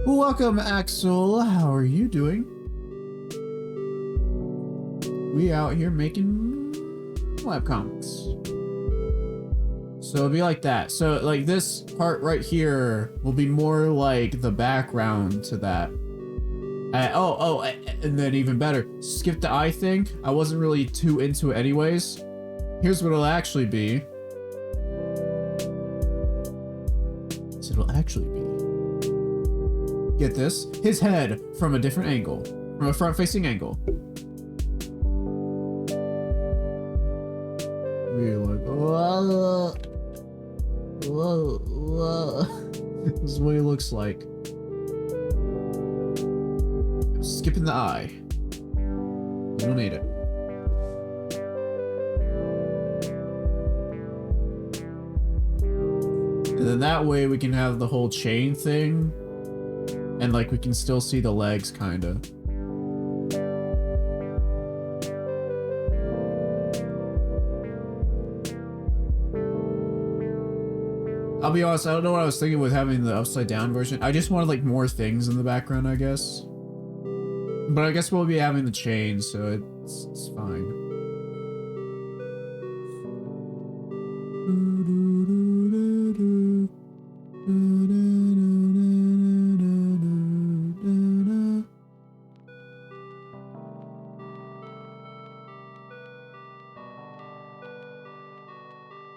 Welcome, Axel. How are you doing? We out here making webcomics. So it'll be like that. So like this part right here will be more like the background to that. And then even better, skip the eye thing. I wasn't really too into it anyways. Here's what it'll actually be. it'll actually be. Get this, his head from a different angle, from a front-facing angle. Be like, whoa, whoa, whoa. This is what he looks like. I'm skipping the eye. You don't need it. And then that way we can have the whole chain thing. And like we can still see the legs kinda. I'll be honest, I don't know what I was thinking with having the upside down version. I just wanted like more things in the background, I guess. But I guess we'll be having the chain, so it's fine.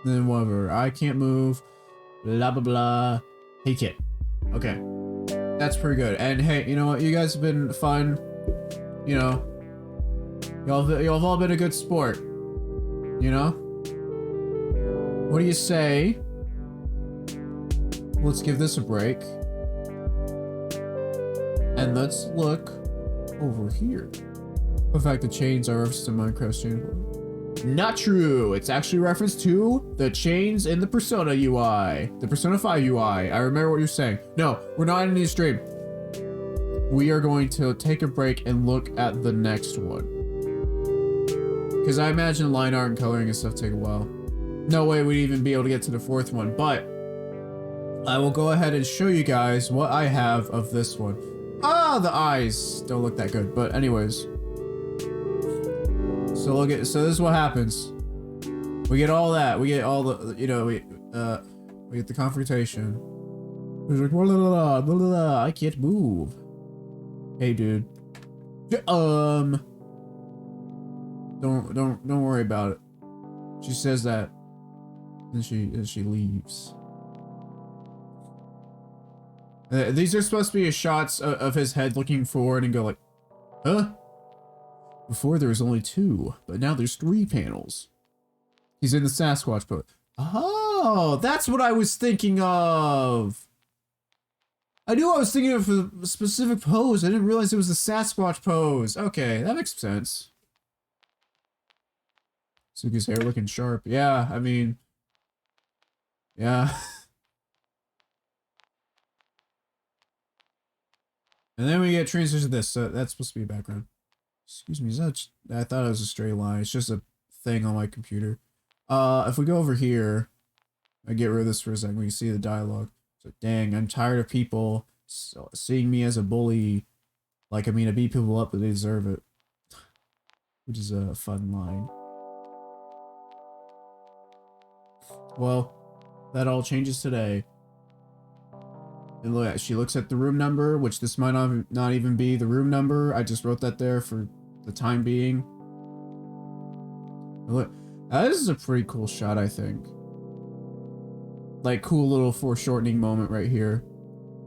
Then whatever, I can't move, blah blah blah. Hey kid. Okay. That's pretty good. And hey, you know what? You guys have been fun. You know. Y'all have all been a good sport. You know? What do you say? Let's give this a break. And let's look over here. In fact, the chains are referenced in Minecraft's chain. Not true. It's actually referenced to the chains in the Persona UI. The Persona 5 UI. I remember what you're saying. No, we're not ending the stream. We are going to take a break and look at the next one. Because I imagine line art and coloring and stuff take a while. No way we'd even be able to get to the fourth one, but I will go ahead and show you guys what I have of this one. Ah, the eyes don't look that good, but anyways. So this is what happens. We get all that. We get all the, you know, we get the confrontation. He's like, blah, blah, blah, blah, I can't move. Hey, dude. Don't worry about it. She says that, and she leaves. These are supposed to be shots of his head looking forward and go like, huh? Before there was only 2, but now there's 3 panels. He's in the Sasquatch pose. Oh, that's what I was thinking of. I knew I was thinking of a specific pose. I didn't realize it was the Sasquatch pose. Okay, that makes sense. Suki's hair looking sharp. Yeah, I mean, yeah. And then we get transition to this. So that's supposed to be a background. Excuse me, is that? I thought it was a straight line. It's just a thing on my computer. If we go over here, I get rid of this for a second. We can see the dialogue. So, dang, I'm tired of people seeing me as a bully. Like, I mean, I beat people up, but they deserve it. Which is a fun line. Well, that all changes today. And look, she looks at the room number, which this might not even be the room number. I just wrote that there for the time being. Look, this is a pretty cool shot, I think. Like, cool little foreshortening moment right here.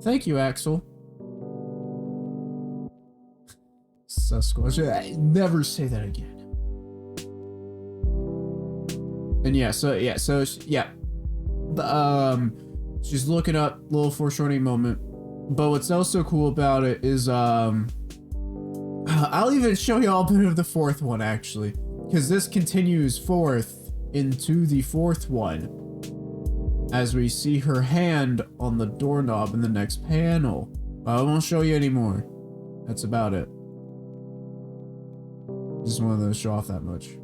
Thank you, Axel. Sasquatch. Never say that again. And yeah, she's looking up, little foreshortening moment. But what's also cool about it is, I'll even show y'all a bit of the fourth one, actually. Because this continues forth into the fourth one. As we see her hand on the doorknob in the next panel. But I won't show you anymore. That's about it. Just wanted to show off that much.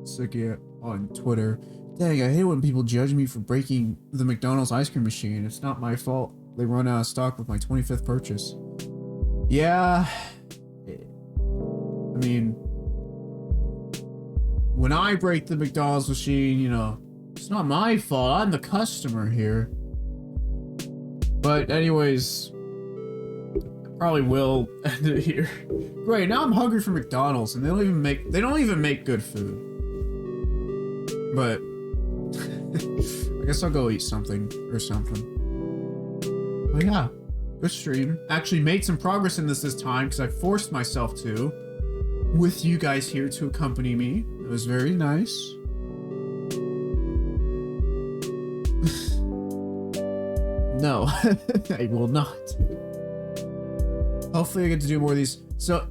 Sick it on Twitter. Dang, I hate when people judge me for breaking the McDonald's ice cream machine. It's not my fault. They run out of stock with my 25th purchase. Yeah. I mean, when I break the McDonald's machine, you know, it's not my fault. I'm the customer here. But anyways, I probably will end it here. Great, now I'm hungry for McDonald's and they don't even make good food. But I guess I'll go eat something or something. But yeah, good stream. Actually made some progress in this time because I forced myself to, with you guys here to accompany me. It was very nice. No, I will not. Hopefully I get to do more of these. So,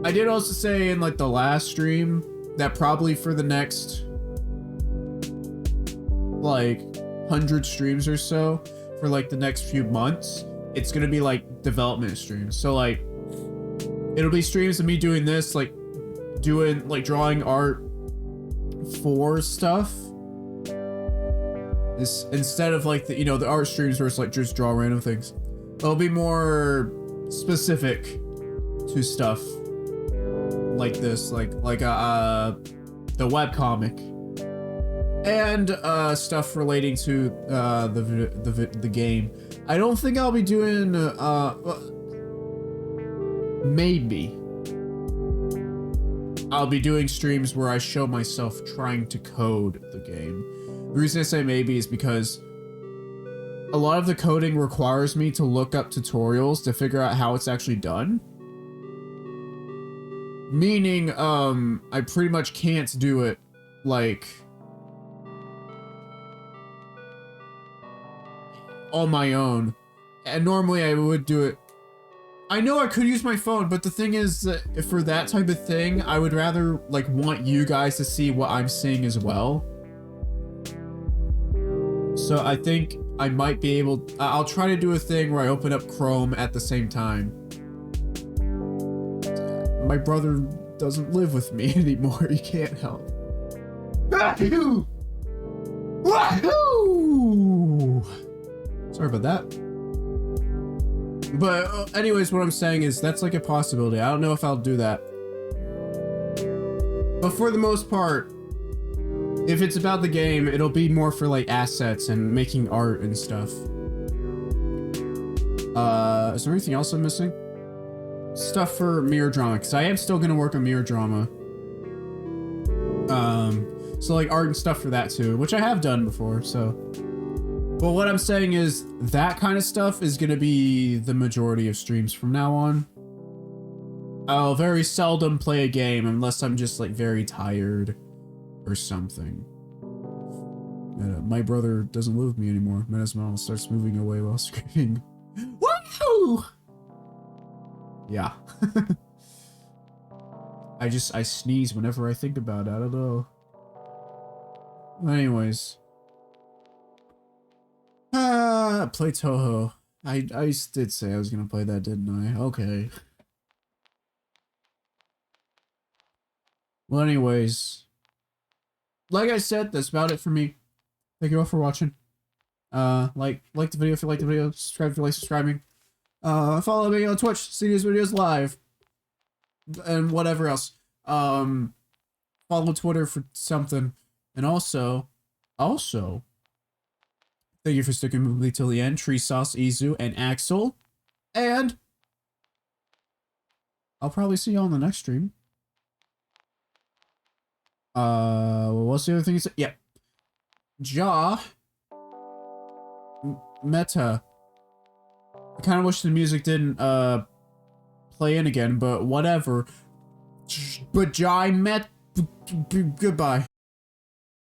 I did also say in like the last stream that probably for the next like 100 streams or so, for like the next few months, it's gonna be like development streams. So like, it'll be streams of me doing this, like doing like drawing art for stuff. This, instead of like the, you know, the art streams where it's like just draw random things. It'll be more specific to stuff like this, like the webcomic, and stuff relating to the game. I don't think I'll be doing maybe I'll be doing streams where I show myself trying to code the game. The reason I say maybe is because a lot of the coding requires me to look up tutorials to figure out how it's actually done. Meaning, I pretty much can't do it, like, on my own. And normally I would do it. I know I could use my phone, but the thing is that for that type of thing, I would rather, like, want you guys to see what I'm seeing as well. So I think I might be able, I'll try to do a thing where I open up Chrome at the same time. My brother doesn't live with me anymore. He can't help. Wahoo! Wahoo! Sorry about that. But anyways, what I'm saying is that's like a possibility. I don't know if I'll do that. But for the most part, if it's about the game, it'll be more for like assets and making art and stuff. Is there anything else I'm missing? Stuff for Mirror Drama, because I am still gonna work on Mirror Drama. So like art and stuff for that too, which I have done before, so. But what I'm saying is that kind of stuff is gonna be the majority of streams from now on. I'll very seldom play a game unless I'm just like very tired or something. My brother doesn't live with me anymore. Metasmile starts moving away while screaming. Woo! Yeah. I sneeze whenever I think about it. I don't know. Anyways. Play Toho. I did say I was gonna play that, didn't I? Okay. Well, anyways. Like I said, that's about it for me. Thank you all for watching. Like the video if you like the video. Subscribe if you like subscribing. Follow me on Twitch. See these videos live. And whatever else. Follow Twitter for something. And also, thank you for sticking with me till the end. Tree Sauce, Izu, and Axel. And I'll probably see y'all in the next stream. What's the other thing you said? Yeah. Meta. I kind of wish the music didn't, play in again, but whatever. But goodbye.